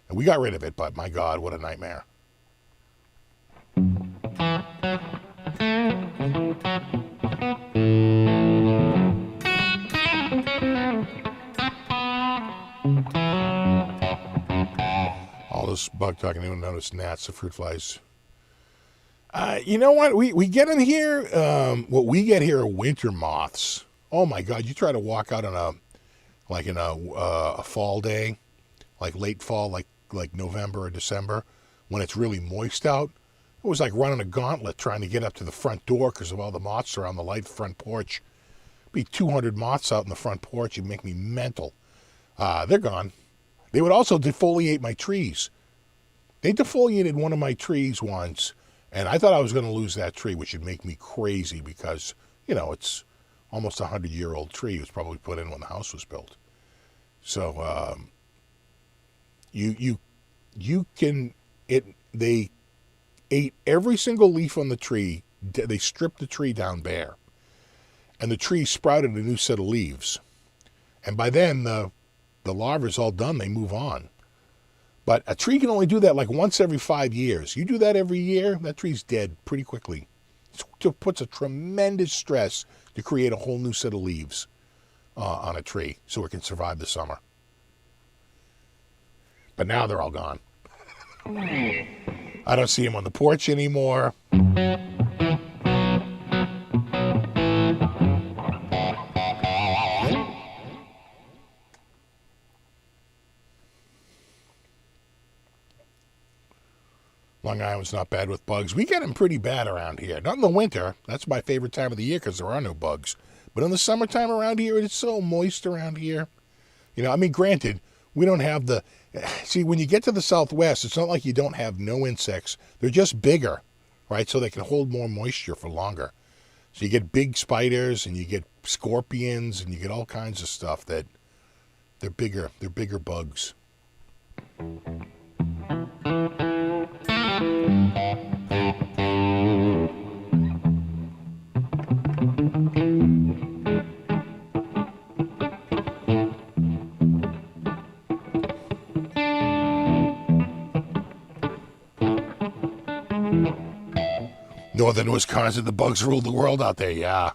A: And we got rid of it, but my God, what a nightmare. All this bug talk, I didn't even notice gnats, the fruit flies. You know what? We get in here, what we get here are winter moths. Oh my God, you try to walk out on a fall day, like late fall, like November or December, when it's really moist out. It was like running a gauntlet trying to get up to the front door because of all the moths around the light front porch. Be 200 moths out in the front porch. It'd make me mental. They're gone. They would also defoliate my trees. They defoliated one of my trees once, and I thought I was going to lose that tree, which would make me crazy because, it's almost 100-year-old tree. It was probably put in when the house was built. So they ate every single leaf on the tree. They stripped the tree down bare, and the tree sprouted a new set of leaves. And by then the larva's all done. They move on. But a tree can only do that like once every 5 years. You do that every year, that tree's dead pretty quickly. It puts a tremendous stress to create a whole new set of leaves on a tree so it can survive the summer. But now they're all gone. I don't see them on the porch anymore. Long Island's not bad with bugs. We get them pretty bad around here. Not in the winter. That's my favorite time of the year because there are no bugs. But in the summertime around here, it's so moist around here. Granted, we don't have the... See, when you get to the Southwest, it's not like you don't have no insects. They're just bigger, right? So they can hold more moisture for longer. So you get big spiders, and you get scorpions, and you get all kinds of stuff that... They're bigger. They're bigger bugs. Northern Wisconsin, the bugs ruled the world out there, yeah.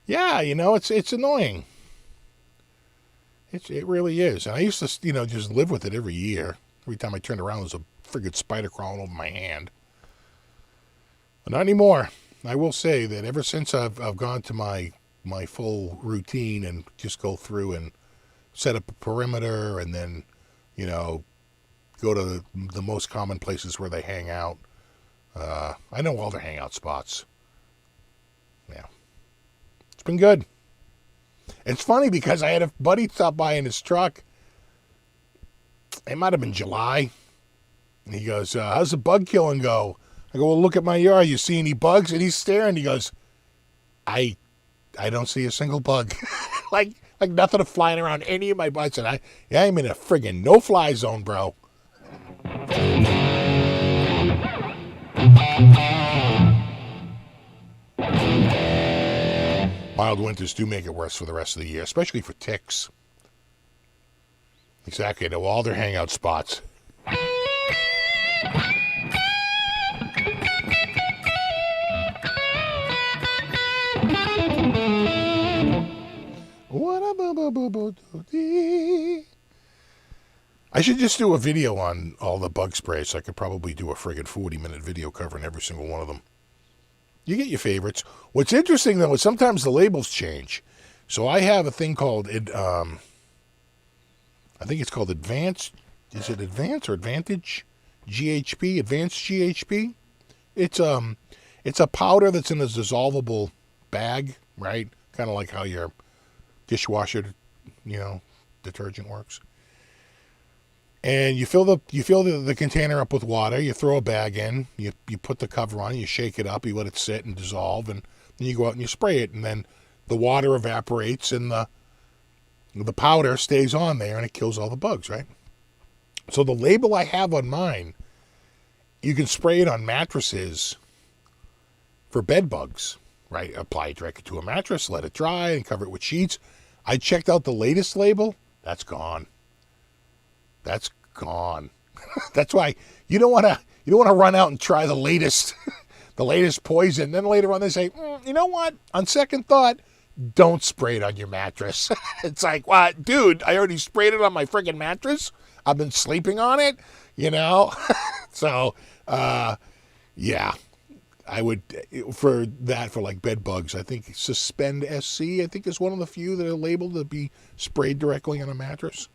A: Yeah, it's annoying. It really is. And I used to, just live with it every year. Every time I turned around, there's a friggin' spider crawling over my hand. But not anymore. I will say that ever since I've gone to my full routine and just go through and set up a perimeter and then, go to the most common places where they hang out. I know all their hangout spots. Yeah. It's been good. It's funny because I had a buddy stop by in his truck. It might have been July. And he goes, how's the bug killing go? I go, well, look at my yard. You see any bugs? And he's staring. He goes, I don't see a single bug. like nothing flying around any of my bugs. And I'm in a friggin' no-fly zone, bro. Mild winters do make it worse for the rest of the year, especially for ticks. Exactly. They know all their hangout spots. I should just do a video on all the bug sprays. I could probably do a friggin' 40-minute video covering every single one of them. You get your favorites. What's interesting, though, is sometimes the labels change. So I have a thing called, I think it's called Advanced, is it Advanced or Advantage GHP? Advanced GHP? It's a powder that's in a dissolvable bag, right? Kind of like how your dishwasher, detergent works. And you fill the container up with water. You throw a bag in. You put the cover on. You shake it up. You let it sit and dissolve, and then you go out and you spray it. And then the water evaporates, and the powder stays on there, and it kills all the bugs, right? So the label I have on mine, you can spray it on mattresses for bed bugs, right? Apply it directly to a mattress, let it dry, and cover it with sheets. I checked out the latest label. That's gone. That's gone. That's why you don't want to run out and try the latest poison. Then later on they say, you know what? On second thought, don't spray it on your mattress. It's like, what, dude? I already sprayed it on my friggin' mattress. I've been sleeping on it. So, yeah. I would, for like bed bugs, I think Suspend SC, I think is one of the few that are labeled to be sprayed directly on a mattress.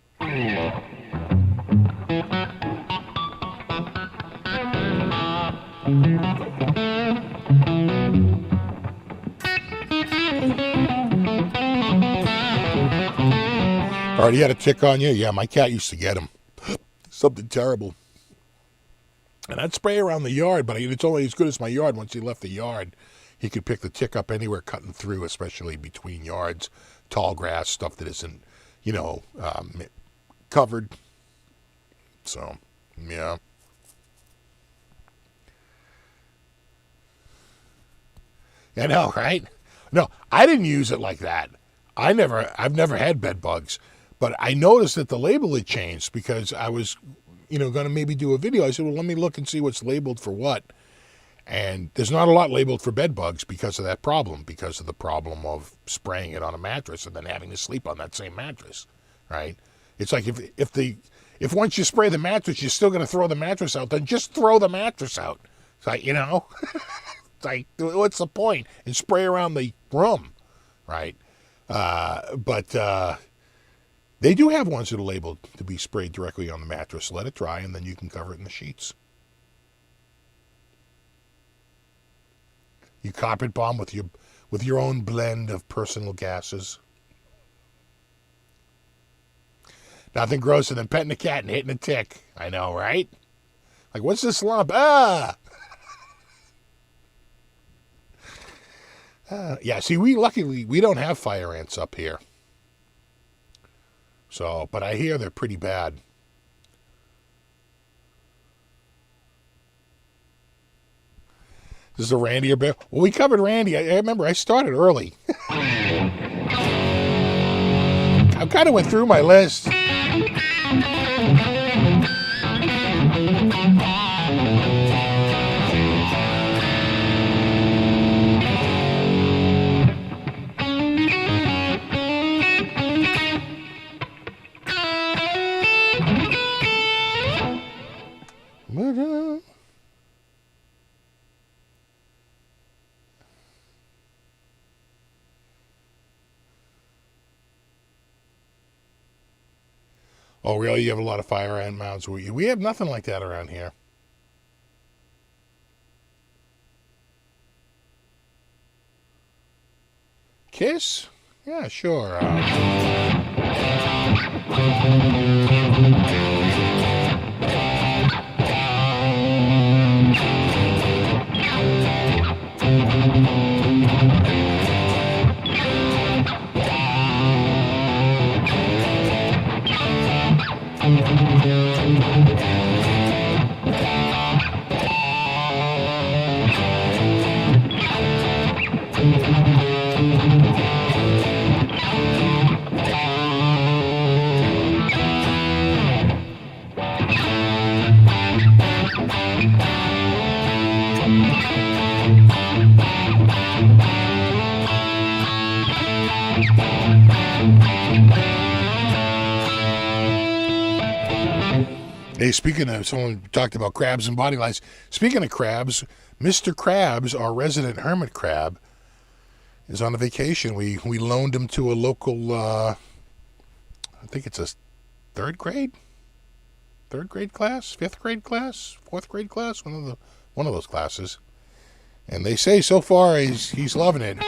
A: Already had a tick on you? Yeah, my cat used to get him. Something terrible. And I'd spray around the yard, but it's only as good as my yard. Once he left the yard, he could pick the tick up anywhere cutting through, especially between yards, tall grass, stuff that isn't, covered. So, yeah. I know, right? No, I didn't use it like that. I've never had bed bugs, but I noticed that the label had changed because I was, going to maybe do a video. I said, well, let me look and see what's labeled for what. And there's not a lot labeled for bed bugs because of that problem, because of the problem of spraying it on a mattress and then having to sleep on that same mattress, right? It's like if once you spray the mattress, you're still going to throw the mattress out, then just throw the mattress out. It's like, it's like, what's the point? And spray around the room, right? But they do have ones that are labeled to be sprayed directly on the mattress. Let it dry, and then you can cover it in the sheets. You carpet bomb with your own blend of personal gases. Nothing grosser than petting a cat and hitting a tick. I know, right? Like, what's this lump? Yeah, see, luckily, we don't have fire ants up here. So, but I hear they're pretty bad. This is a Randy or Bear. Well, we covered Randy. I remember I started early. I kind of went through my list. Oh, really? You have a lot of fire ant mounds? We have nothing like that around here. Kiss? Yeah, sure. Hey, speaking of, someone talked about crabs and body lice. Speaking of crabs, Mr. Krabs, our resident hermit crab, is on a vacation. We loaned him to a local, I think it's a third grade class, fifth grade class, fourth grade class, one of those classes. And they say so far he's loving it.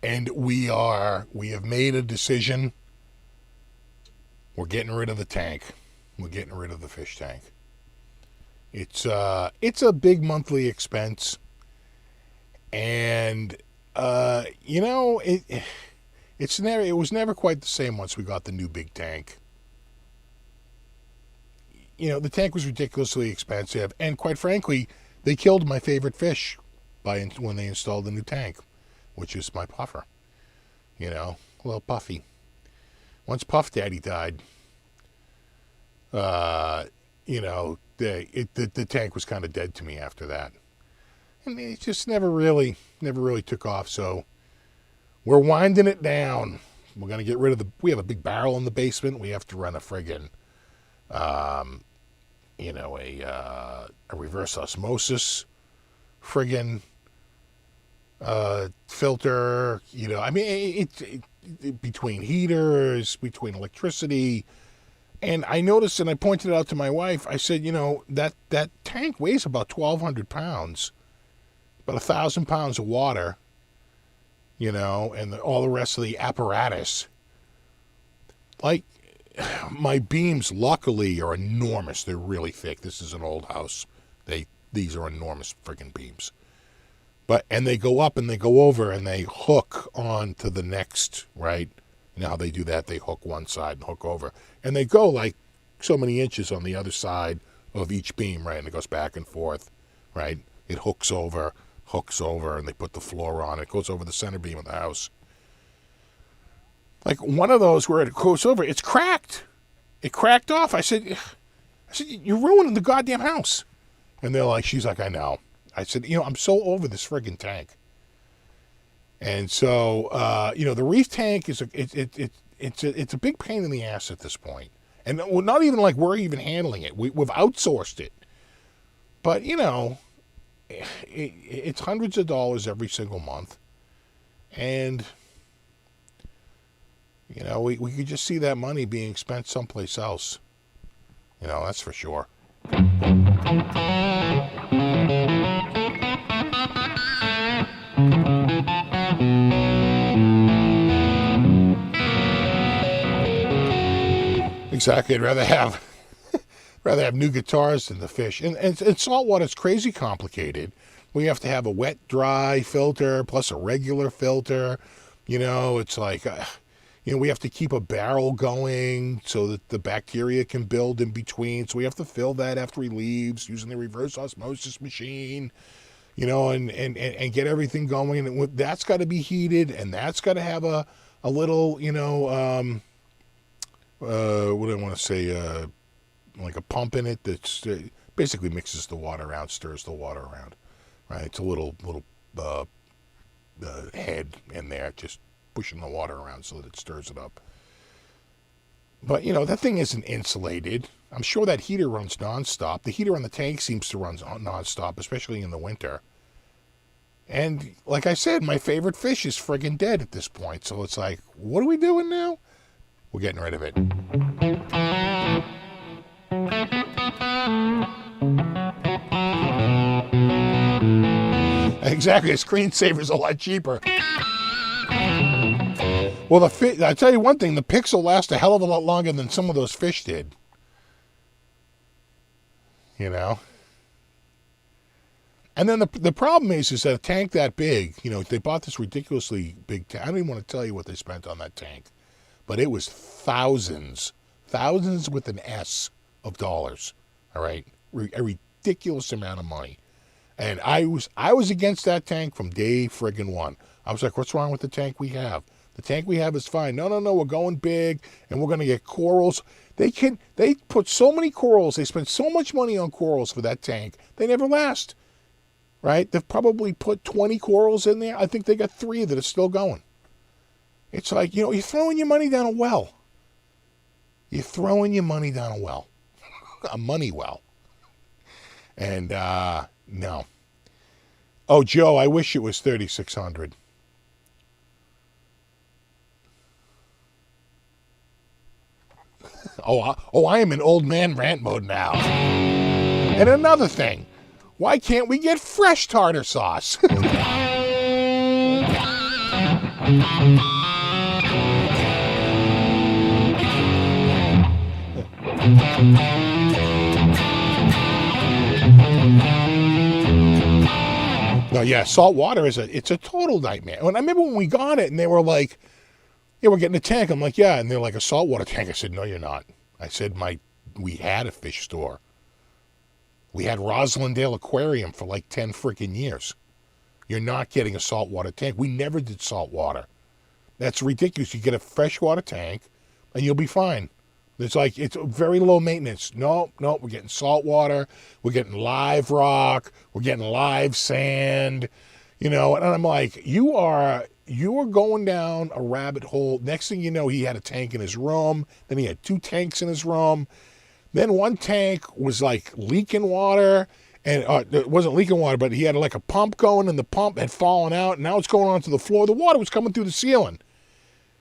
A: And we have made a decision. We're getting rid of the tank. We're getting rid of the fish tank. It's a big monthly expense, and it was never quite the same once we got the new big tank. The tank was ridiculously expensive, and quite frankly, they killed my favorite fish when they installed the new tank, which is my puffer. Little Puffy. Once Puff Daddy died, the tank was kind of dead to me after that, and it just never really took off. So we're winding it down. We're gonna get rid of we have a big barrel in the basement. We have to run a friggin', a reverse osmosis friggin' filter. Between heaters, between electricity. And I noticed, and I pointed it out to my wife, I said, that tank weighs about 1,200 pounds, about 1,000 pounds of water, and all the rest of the apparatus. Like, my beams, luckily, are enormous. They're really thick. This is an old house. These are enormous friggin' beams. And they go up and they go over and they hook on to the next, right? How they do that, they hook one side and hook over. And they go like so many inches on the other side of each beam, right? And it goes back and forth, right? It hooks over, and they put the floor on. It goes over the center beam of the house. Like one of those where it goes over, it's cracked. It cracked off. I said, you're ruining the goddamn house. And she's like, I know. I said, I'm so over this friggin' tank. And so, the reef tank is it's a big pain in the ass at this point. And we're not even like we're even handling it. We've outsourced it. But, it's hundreds of dollars every single month. And, we could just see that money being spent someplace else. That's for sure. Exactly. I'd rather have new guitars than the fish. And saltwater is crazy complicated. We have to have a wet, dry filter plus a regular filter. It's like, we have to keep a barrel going so that the bacteria can build in between. So we have to fill that after he leaves using the reverse osmosis machine, and get everything going. And that's got to be heated, and that's got to have a little, what do I want to say, like a pump in it that's basically mixes the water around, stirs the water around, right? It's a little head in there just pushing the water around so that it stirs it up. But, that thing isn't insulated. I'm sure that heater runs nonstop. The heater on the tank seems to run nonstop, especially in the winter. And like I said, my favorite fish is friggin' dead at this point. So it's like, what are we doing now? We're getting rid of it. Exactly. A screensaver's a lot cheaper. Well, I tell you one thing, the pics will last a hell of a lot longer than some of those fish did. You know? And then the problem is that a tank that big, they bought this ridiculously big tank. I don't even want to tell you what they spent on that tank. But it was thousands with an S of dollars. All right? A ridiculous amount of money. And I was against that tank from day friggin' one. I was like, what's wrong with the tank we have? The tank we have is fine. No, we're going big, and we're going to get corals. They put so many corals. They spent so much money on corals for that tank. They never last, right? They've probably put 20 corals in there. I think they got 3 that are still going. It's like, you're throwing your money down a well. You're throwing your money down a well. A money well. And, no. Oh, Joe, I wish it was 3,600. I am in old man rant mode now. And another thing, why can't we get fresh tartar sauce? No, yeah, salt water it's a total nightmare. And I remember when we got it and they were like, yeah, we're getting a tank. I'm like, yeah. And they're like, a saltwater tank. I said, no, you're not. I said, we had a fish store. We had Roslindale Aquarium for like 10 freaking years. You're not getting a saltwater tank. We never did saltwater. That's ridiculous. You get a freshwater tank and you'll be fine. It's very low maintenance. No, we're getting saltwater. We're getting live rock. We're getting live sand. And I'm like, you are going down a rabbit hole. Next thing you know, he had a tank in his room. Then he had 2 tanks in his room. Then one tank was like leaking water. And it wasn't leaking water, but he had like a pump going, and the pump had fallen out. And now it's going onto the floor. The water was coming through the ceiling.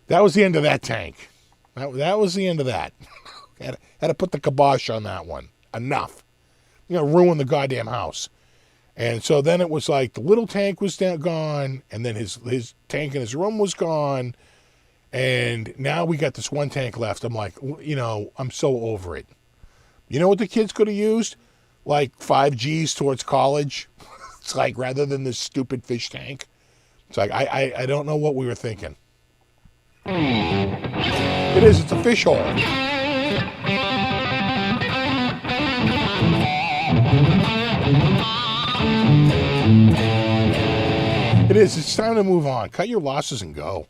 A: That was the end of that tank. That was the end of that. had to put the kibosh on that one. Enough. Ruin the goddamn house. And so then it was like the little tank was gone, and then his tank in his room was gone, and now we got this one tank left. I'm like, I'm so over it. You know what the kids could have used? Like 5 G's towards college. It's like, rather than this stupid fish tank. It's like, I don't know what we were thinking. It is. It's a fish hole. It is. It's time to move on. Cut your losses and go.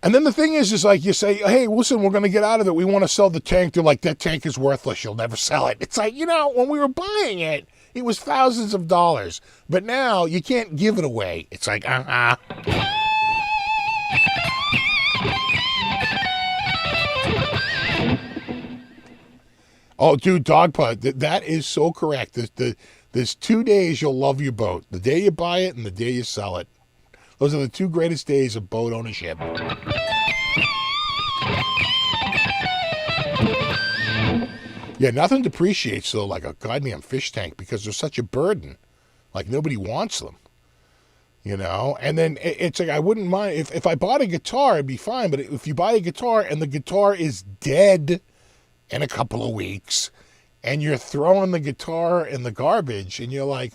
A: And then the thing is like you say, hey, listen, we're going to get out of it. We want to sell the tank. They're like, that tank is worthless. You'll never sell it. It's like, when we were buying it, it was thousands of dollars. But now you can't give it away. It's like, Oh, dude, Dogpud, that is so correct. There's 2 days you'll love your boat. The day you buy it and the day you sell it. Those are the 2 greatest days of boat ownership. Yeah, nothing depreciates, though, like a goddamn fish tank because they're such a burden. Like, nobody wants them. And then it's like, I wouldn't mind. If I bought a guitar, it'd be fine. But if you buy a guitar and the guitar is dead in a couple of weeks, and you're throwing the guitar in the garbage, and you're like,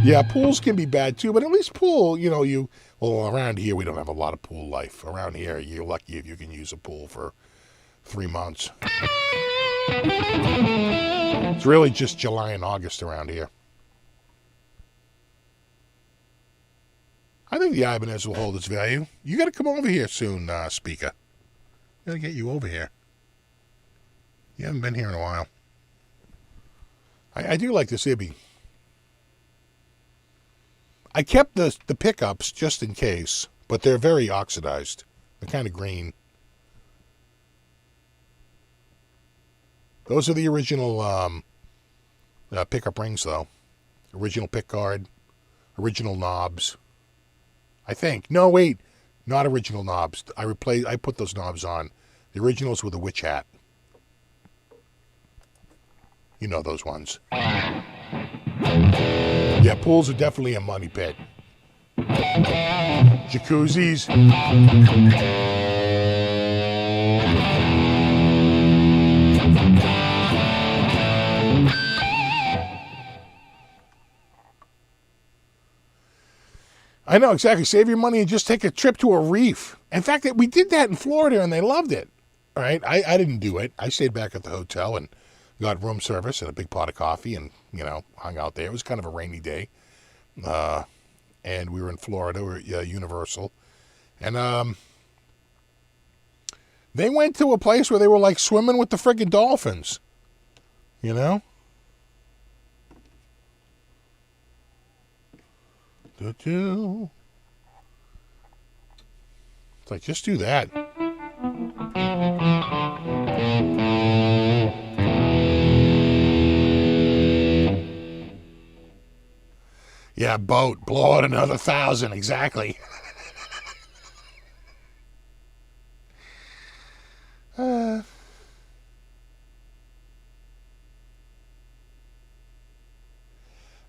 A: Yeah, pools can be bad too, but at least pool, around here we don't have a lot of pool life. Around here, you're lucky if you can use a pool for 3 months. It's really just July and August around here. I think the Ibanez will hold its value. You got to come over here soon, Speaker. Got to get you over here. You haven't been here in a while. I do like this Ibby. I kept the pickups just in case, but they're very oxidized. They're kind of green. Those are the original pickup rings, though. Original pick guard, original knobs. I think. No, wait. Not original knobs. I put those knobs on. The originals were the witch hat. You know those ones. Yeah, pools are definitely a money pit. Jacuzzis. I know, exactly. Save your money and just take a trip to a reef. In fact, we did that in Florida and they loved it. All right. I didn't do it. I stayed back at the hotel and got room service and a big pot of coffee and, hung out there. It was kind of a rainy day. And we were in Florida. We were at Universal. And they went to a place where they were like swimming with the friggin' dolphins. You know? It's like, just do that. Yeah, boat. Blow out another 1,000. Exactly.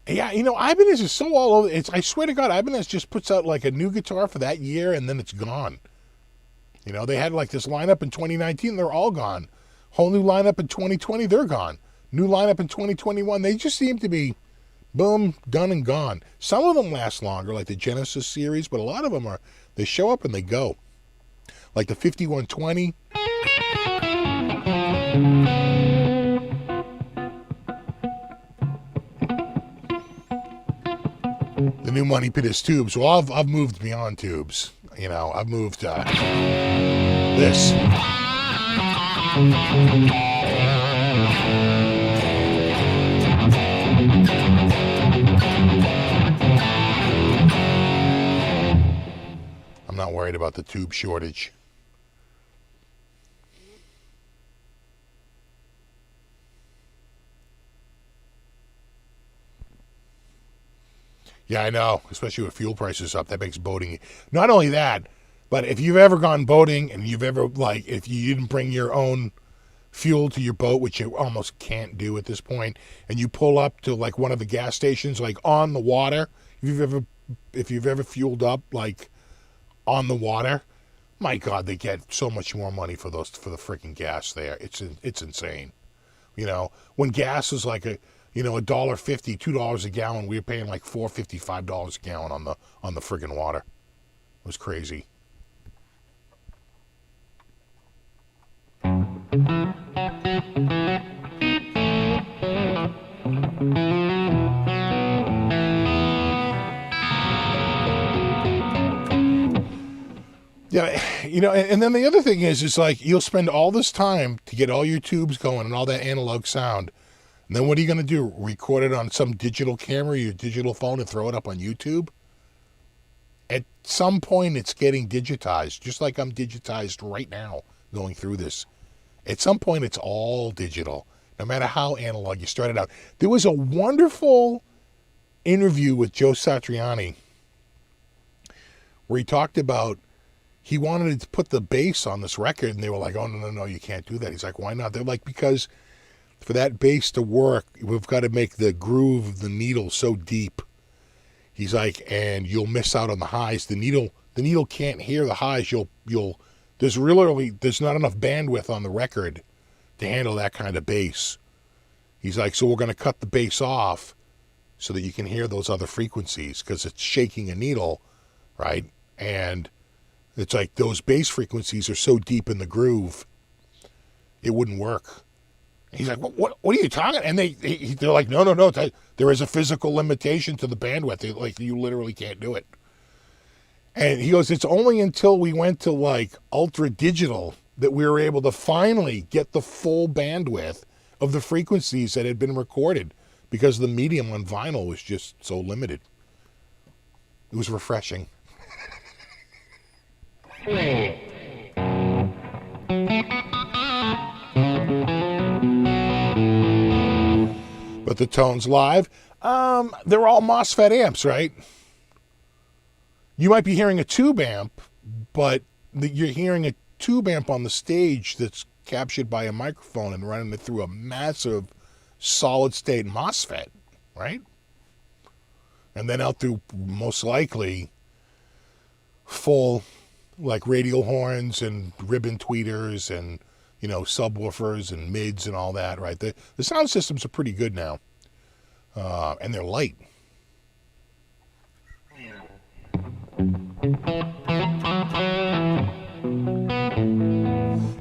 A: Yeah, Ibanez is so all over. I swear to God, Ibanez just puts out like a new guitar for that year and then it's gone. They had like this lineup in 2019, they're all gone. Whole new lineup in 2020, they're gone. New lineup in 2021, they just seem to be, boom, done and gone. Some of them last longer, like the Genesis series, but a lot of them they show up and they go. Like the 5120. The new money pit is tubes. Well, I've moved beyond tubes. I've moved this. I'm not worried about the tube shortage. Yeah, I know, especially with fuel prices up, that makes boating. Not only that, but if you've ever gone boating and you've ever, if you didn't bring your own fuel to your boat, which you almost can't do at this point, and you pull up to, one of the gas stations, on the water, if you've ever fueled up, on the water, my God, they get so much more money for the freaking gas there. It's insane. When gas is $1.50, $2 a gallon. We were paying $4.50, $5 a gallon on the friggin' water. It was crazy. Yeah, and then the other thing is you'll spend all this time to get all your tubes going and all that analog sound. And then what are you going to do? Record it on some digital camera, your digital phone, and throw it up on YouTube? At some point, it's getting digitized, just like I'm digitized right now going through this. At some point, it's all digital, no matter how analog you started out. There was a wonderful interview with Joe Satriani where he talked about he wanted to put the bass on this record, and they were like, oh, no, you can't do that. He's like, why not? They're like, because for that bass to work, we've got to make the groove of the needle so deep. He's like, and you'll miss out on the highs. The needle can't hear the highs. There's not enough bandwidth on the record to handle that kind of bass. He's like, so we're going to cut the bass off so that you can hear those other frequencies because it's shaking a needle, right? And it's like those bass frequencies are so deep in the groove, it wouldn't work. He's like, what are you talking? And they're like, no. There is a physical limitation to the bandwidth. You literally can't do it. And he goes, it's only until we went to ultra digital that we were able to finally get the full bandwidth of the frequencies that had been recorded because the medium on vinyl was just so limited. It was refreshing. But the tones live, they're all MOSFET amps, right? You might be hearing a tube amp, but you're hearing a tube amp on the stage that's captured by a microphone and running it through a massive solid state MOSFET, right? And then out through most likely full like radial horns and ribbon tweeters and, you know, subwoofers and mids and all that, right? The sound systems are pretty good now. And they're light.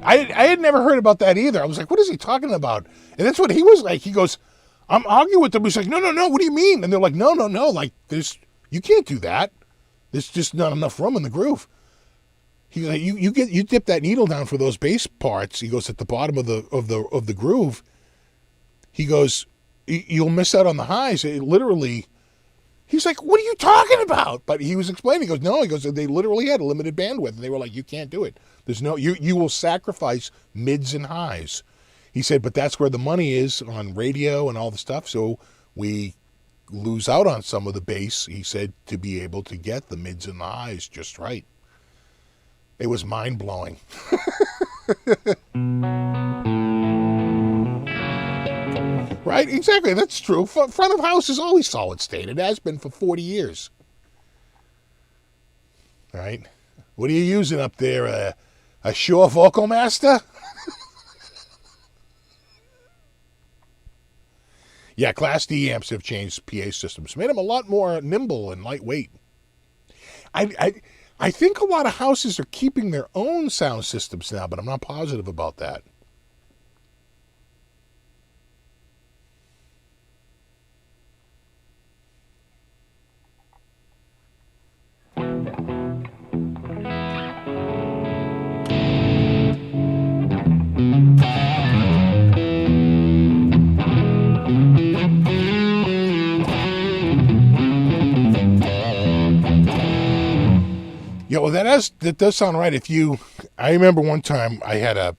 A: I had never heard about that either. I was like, what is he talking about? And that's what he was like. He goes, I'm arguing with them. He's like, no, what do you mean? And they're like, no. Like, you can't do that. There's just not enough room in the groove. He's like, you dip that needle down for those bass parts. He goes, at the bottom of the groove. He goes, you'll miss out on the highs. It literally. He's like, what are you talking about? But he was explaining. He goes, no. He goes, they literally had a limited bandwidth. And they were like, you can't do it. There's no, you will sacrifice mids and highs. He said, but that's where the money is on radio and all the stuff. So we lose out on some of the bass, he said, to be able to get the mids and the highs just right. It was mind-blowing. Right? Exactly. That's true. Front of house is always solid state. It has been for 40 years. All right? What are you using up there? A Shure Vocal Master? Yeah, Class D amps have changed PA systems. Made them a lot more nimble and lightweight. I think a lot of houses are keeping their own sound systems now, but I'm not positive about that. Yeah, well, that does sound right. I remember one time I had a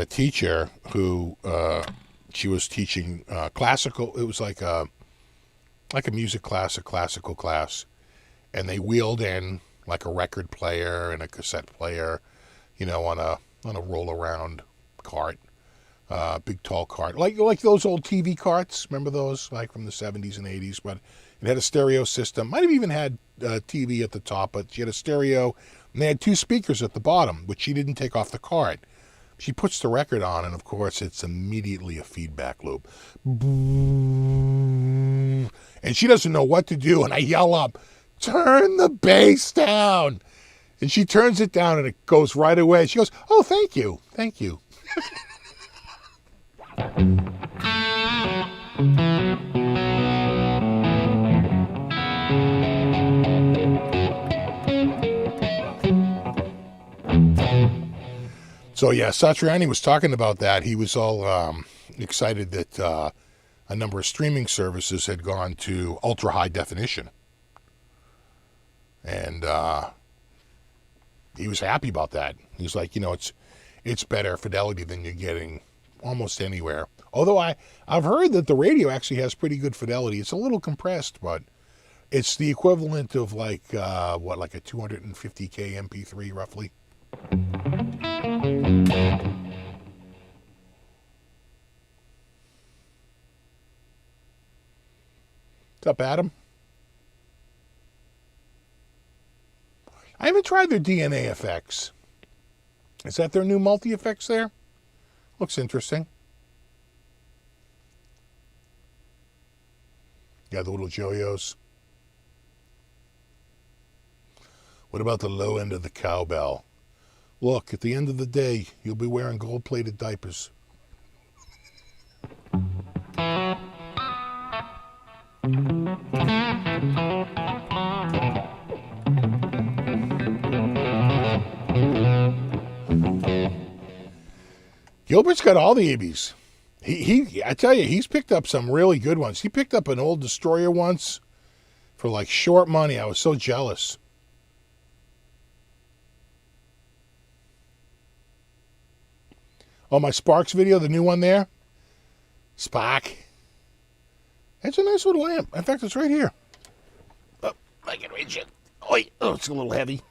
A: teacher who she was teaching classical. It was like a music class, a classical class, and they wheeled in like a record player and a cassette player, you know, on a roll around cart, big tall cart, like those old TV carts. Remember those, like from the 70s and 80s, but. It had a stereo system. Might have even had TV at the top, but she had a stereo. And they had two speakers at the bottom, which she didn't take off the cart. She puts the record on, and of course, it's immediately a feedback loop. And she doesn't know what to do, and I yell up, turn the bass down. And she turns it down, and it goes right away. She goes, oh, thank you. Thank you. So yeah, Satriani was talking about that. He was all excited that a number of streaming services had gone to ultra high definition, and he was happy about that. He's like, you know, it's better fidelity than you're getting almost anywhere. Although I've heard that the radio actually has pretty good fidelity. It's a little compressed, but it's the equivalent of like a 250K MP3 roughly. What's up, Adam? I haven't tried their DNA effects. Is that their new multi-effects there? Looks interesting. Yeah, the little Joyos. What about the low end of the cowbell? Look, at the end of the day, you'll be wearing gold-plated diapers. Gilbert's got all the EBs. I tell you, he's picked up some really good ones. He picked up an old Destroyer once for like short money. I was so jealous. Oh, my Sparks video, the new one there. Spock. That's a nice little lamp. In fact, it's right here. Oh, I can reach it. Oh, it's a little heavy.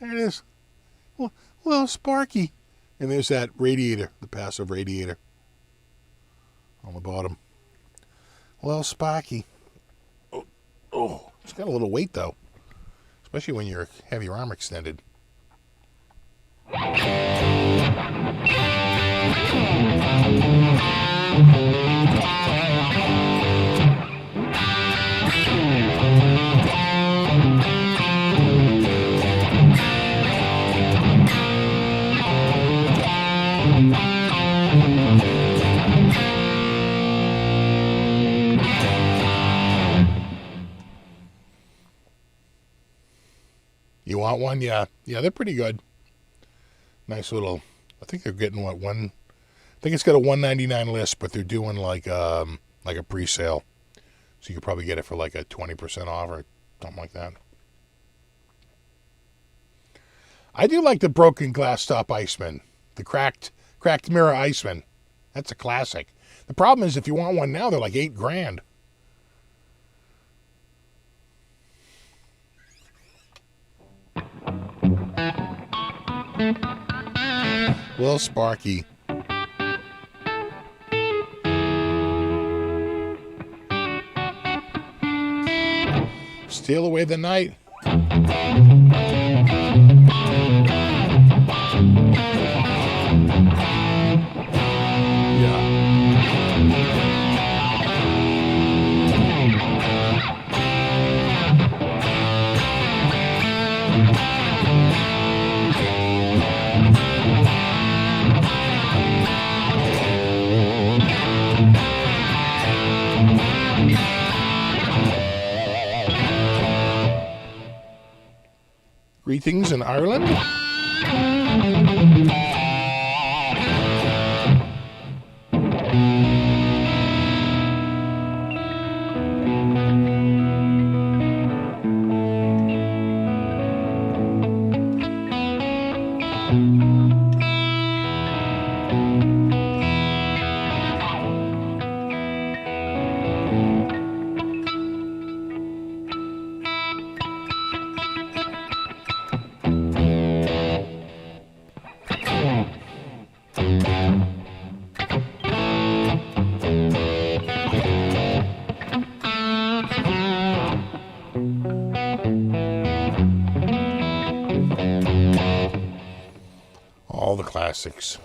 A: There it is. Well, Sparky. And there's that radiator, the passive radiator on the bottom. Well, sparky. Oh, it's got a little weight though, especially when you have your arm extended. You want one? Yeah, they're pretty good. Nice little. I think they're getting I think it's got a $199 list, but they're doing like a pre-sale, so you could probably get it for like a 20% off or something like that. I do like the broken glass top Iceman, the cracked mirror Iceman. That's a classic. The problem is if you want one now, they're like $8,000. Little Sparky. Steal away the night. Greetings in Ireland. All the classics.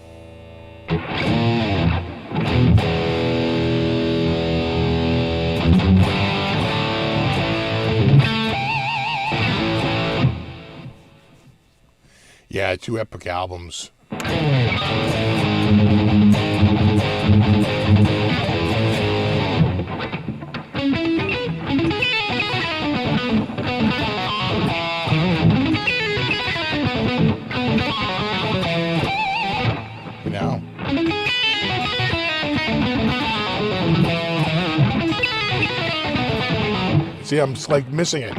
A: Yeah, 2 epic albums. Now. See, I'm just like missing it.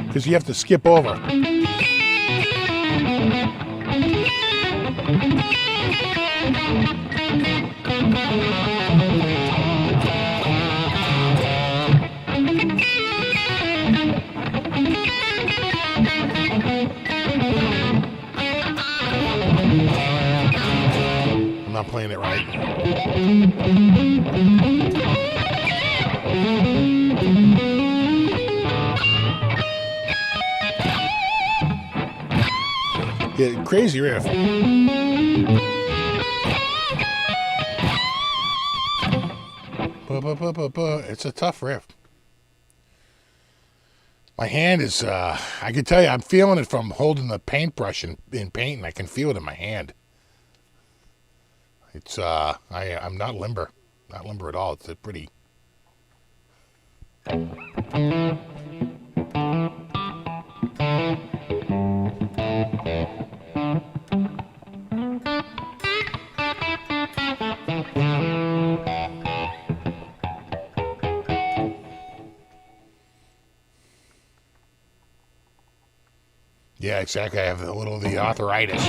A: Because you have to skip over. I'm not playing it right. Yeah, crazy riff. It's a tough riff. My hand is, I can tell you, I'm feeling it from holding the paintbrush in painting. I can feel it in my hand. It's, I'm not limber. Not limber at all. It's a pretty... Yeah, exactly. I have a little of the arthritis.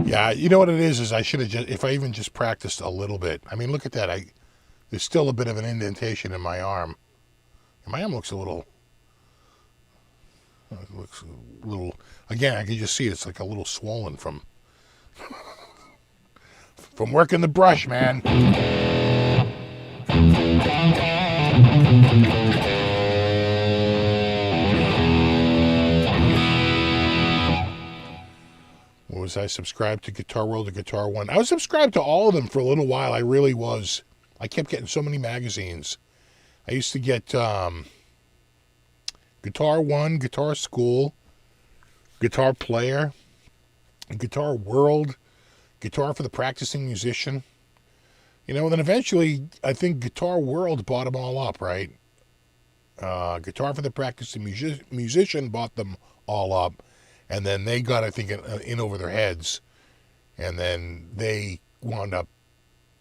A: Yeah, you know what it is I should have just, if I even just practiced a little bit. I mean, look at that. There's still a bit of an indentation in my arm. And my arm looks a little, again, I can just see it's like a little swollen from working the brush, man. Was I subscribed to Guitar World or Guitar One? I was subscribed to all of them for a little while. I really was. I kept getting so many magazines. I used to get Guitar One, Guitar School, Guitar Player, Guitar World, Guitar for the Practicing Musician. You know, and then eventually, I think Guitar World bought them all up, right? Guitar for the Practicing Musician bought them all up. And then they got, I think, in over their heads. And then they wound up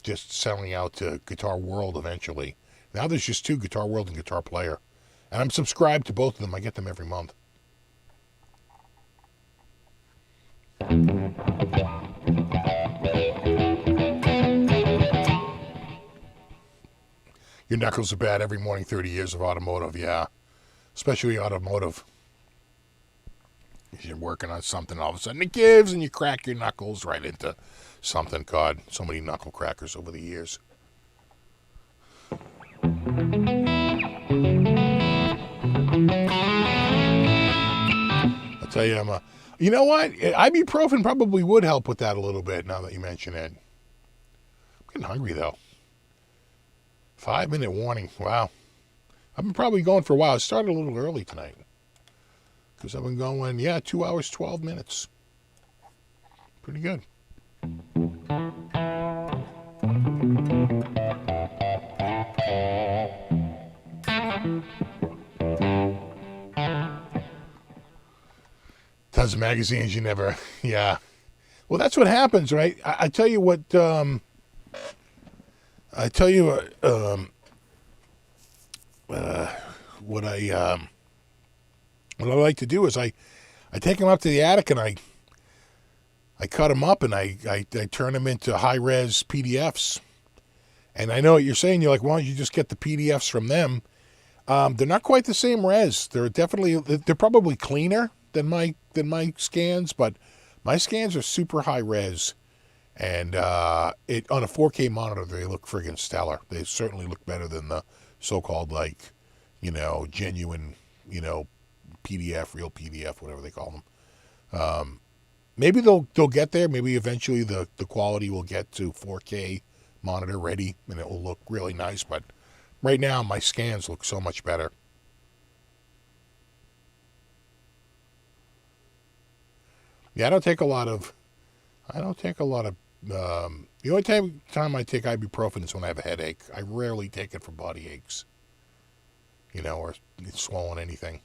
A: just selling out to Guitar World eventually. Now there's just two, Guitar World and Guitar Player. And I'm subscribed to both of them. I get them every month. Your knuckles are bad every morning, 30 years of automotive, yeah. Especially automotive. You're working on something, all of a sudden it gives, and you crack your knuckles right into something. God, so many knuckle crackers over the years. I'll tell you, you know what? Ibuprofen probably would help with that a little bit now that you mention it. I'm getting hungry, though. 5-minute warning. Wow. I've been probably going for a while. It started a little early tonight. Because I've been going, 2 hours, 12 minutes. Pretty good. Tons of magazines you never, yeah. Well, that's what happens, right? I tell you what, what I like to do is I take them up to the attic and I cut them up and I turn them into high-res PDFs. And I know what you're saying. You're like, why don't you just get the PDFs from them? They're not quite the same res. They're probably cleaner than my scans, but my scans are super high-res. And on a 4K monitor, they look friggin' stellar. They certainly look better than the so-called, genuine, PDF, real PDF, whatever they call them. Maybe they'll get there. Maybe eventually the quality will get to 4K monitor ready and it will look really nice. But right now my scans look so much better. Yeah, I don't take a lot of. The only time I take ibuprofen is when I have a headache. I rarely take it for body aches. Or swollen anything.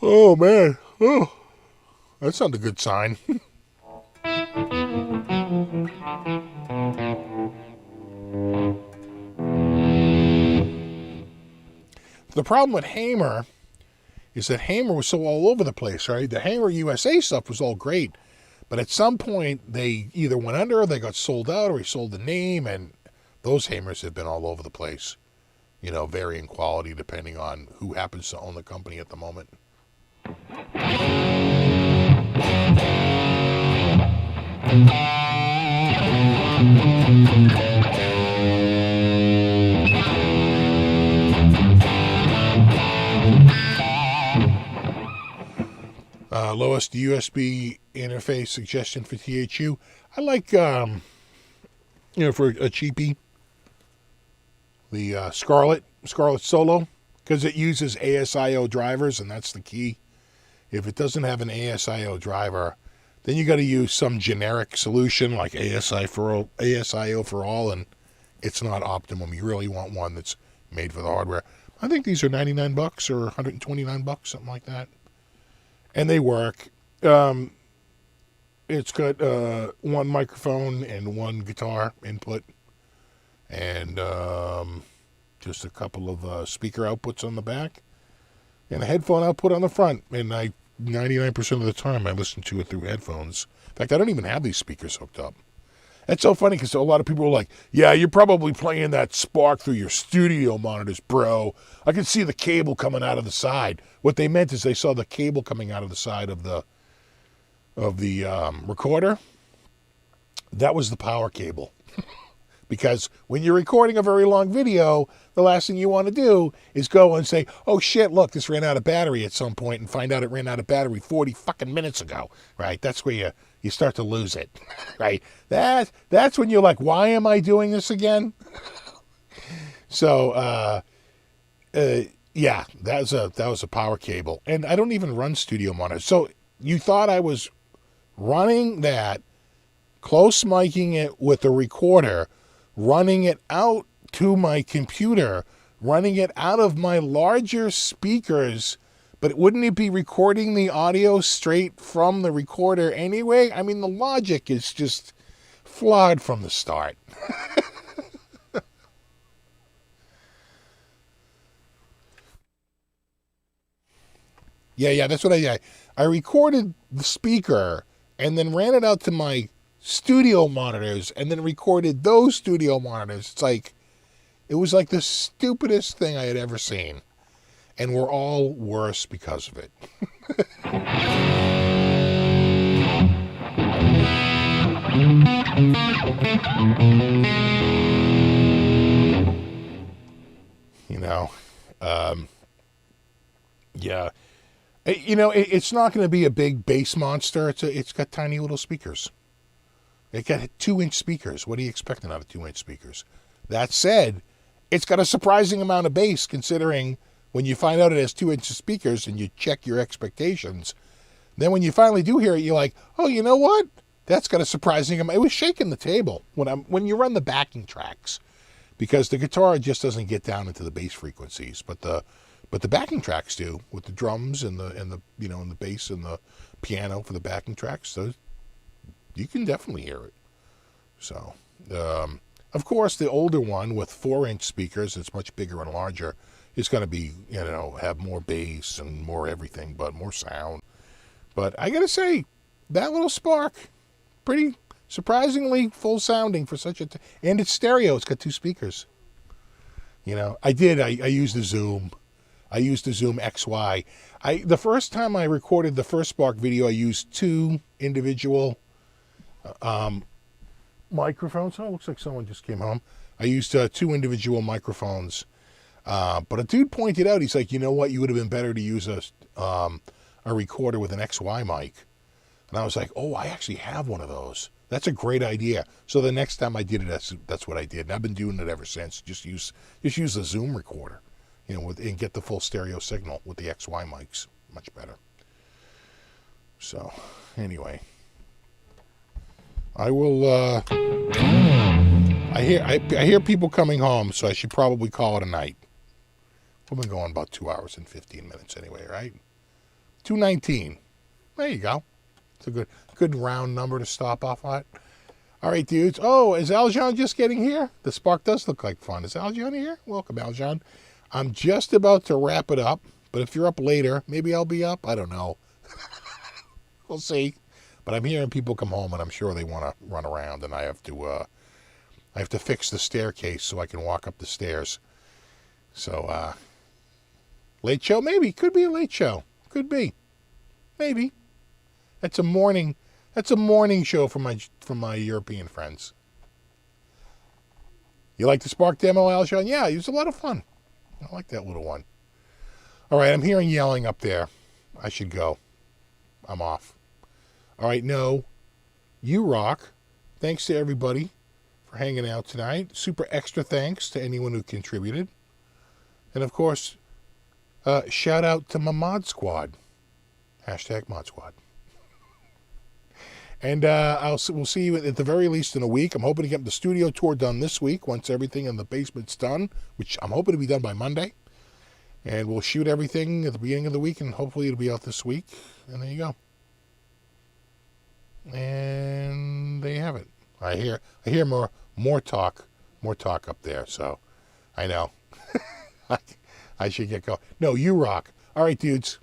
A: Oh, man. Oh, that's not a good sign. The problem with Hamer is that Hamer was so all over the place, right? The Hamer USA stuff was all great. But at some point, they either went under or they got sold out or he sold the name. And those Hamers have been all over the place. Varying quality depending on who happens to own the company at the moment. Lowest USB interface suggestion for THU. I like, for a cheapie, the Scarlett Solo, because it uses ASIO drivers, and that's the key. If it doesn't have an ASIO driver, then you got to use some generic solution like ASIO for all, and it's not optimum. You really want one that's made for the hardware. I think these are $99 or $129, something like that. And they work. It's got one microphone and one guitar input, and just a couple of speaker outputs on the back. and a headphone output on the front. And 99% of the time, I listen to it through headphones. In fact, I don't even have these speakers hooked up. That's so funny because a lot of people are like, yeah, you're probably playing that Spark through your studio monitors, bro. I can see the cable coming out of the side. What they meant is they saw the cable coming out of the side of the recorder. That was the power cable. Because when you're recording a very long video, the last thing you want to do is go and say, oh shit, look, this ran out of battery at some point, and find out it ran out of battery 40 fucking minutes ago, right? That's where you start to lose it, right? That's when you're like, why am I doing this again? So, yeah, that was a power cable. And I don't even run studio monitors. So you thought I was running that, close miking it with a recorder, running it out to my computer, running it out of my larger speakers, but wouldn't it be recording the audio straight from the recorder anyway? I mean, the logic is just flawed from the start. Yeah, that's what I recorded the speaker and then ran it out to my studio monitors and then recorded those studio monitors. It was like the stupidest thing I had ever seen. And we're all worse because of it. You know, yeah. You know, it's not going to be a big bass monster. It's got tiny little speakers. It got 2-inch speakers. What are you expecting out of 2-inch speakers? That said, it's got a surprising amount of bass considering when you find out it has 2-inch speakers and you check your expectations. Then when you finally do hear it, you're like, oh, you know what? That's got a surprising amount. It was shaking the table when you run the backing tracks, because the guitar just doesn't get down into the bass frequencies, but the backing tracks do, with the drums and the and the bass and the piano for the backing tracks. Those, you can definitely hear it. So, of course, the older one with 4-inch speakers, it's much bigger and larger, is going to be, have more bass and more everything, but more sound. But I got to say, that little Spark, pretty surprisingly full sounding for such a... and it's stereo. It's got 2 speakers. I used the Zoom. I used the Zoom XY. The first time I recorded the first Spark video, I used 2 individual microphones. Oh, it looks like someone just came home. I used 2 individual microphones. But a dude pointed out, he's like, you know what? You would have been better to use a recorder with an XY mic. And I was like, oh, I actually have one of those. That's a great idea. So the next time I did it, that's what I did. And I've been doing it ever since. Just use the Zoom recorder, and get the full stereo signal with the XY mics. Much better. So, anyway, I will. I hear people coming home, so I should probably call it a night. We've been going about 2 hours and 15 minutes anyway, right? 2:19. There you go. It's a good round number to stop off at. All right, dudes. Oh, is Aljon just getting here? The Spark does look like fun. Is Aljon here? Welcome, Aljon. I'm just about to wrap it up, but if you're up later, maybe I'll be up. I don't know. We'll see. But I'm hearing people come home, and I'm sure they want to run around, and I have to fix the staircase so I can walk up the stairs. So, late show? Maybe. Could be a late show. Could be. Maybe. That's a morning show for my European friends. You like the Spark demo, Aljon? Yeah, it was a lot of fun. I like that little one. All right, I'm hearing yelling up there. I should go. I'm off. All right, no. You rock. Thanks to everybody for hanging out tonight. Super extra thanks to anyone who contributed. And, of course, shout out to my mod squad. # mod squad. And we'll see you at the very least in a week. I'm hoping to get the studio tour done this week once everything in the basement's done, which I'm hoping to be done by Monday. And we'll shoot everything at the beginning of the week, and hopefully it'll be out this week. And there you go. And there you have it. I hear more talk up there. So I know I should get going. No, you rock. All right, dudes.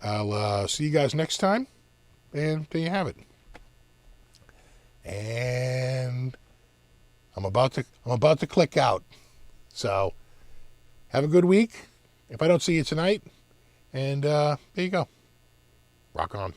A: I'll see you guys next time. And there you have it. And I'm about to click out. So have a good week. If I don't see you tonight, and there you go. Rock on.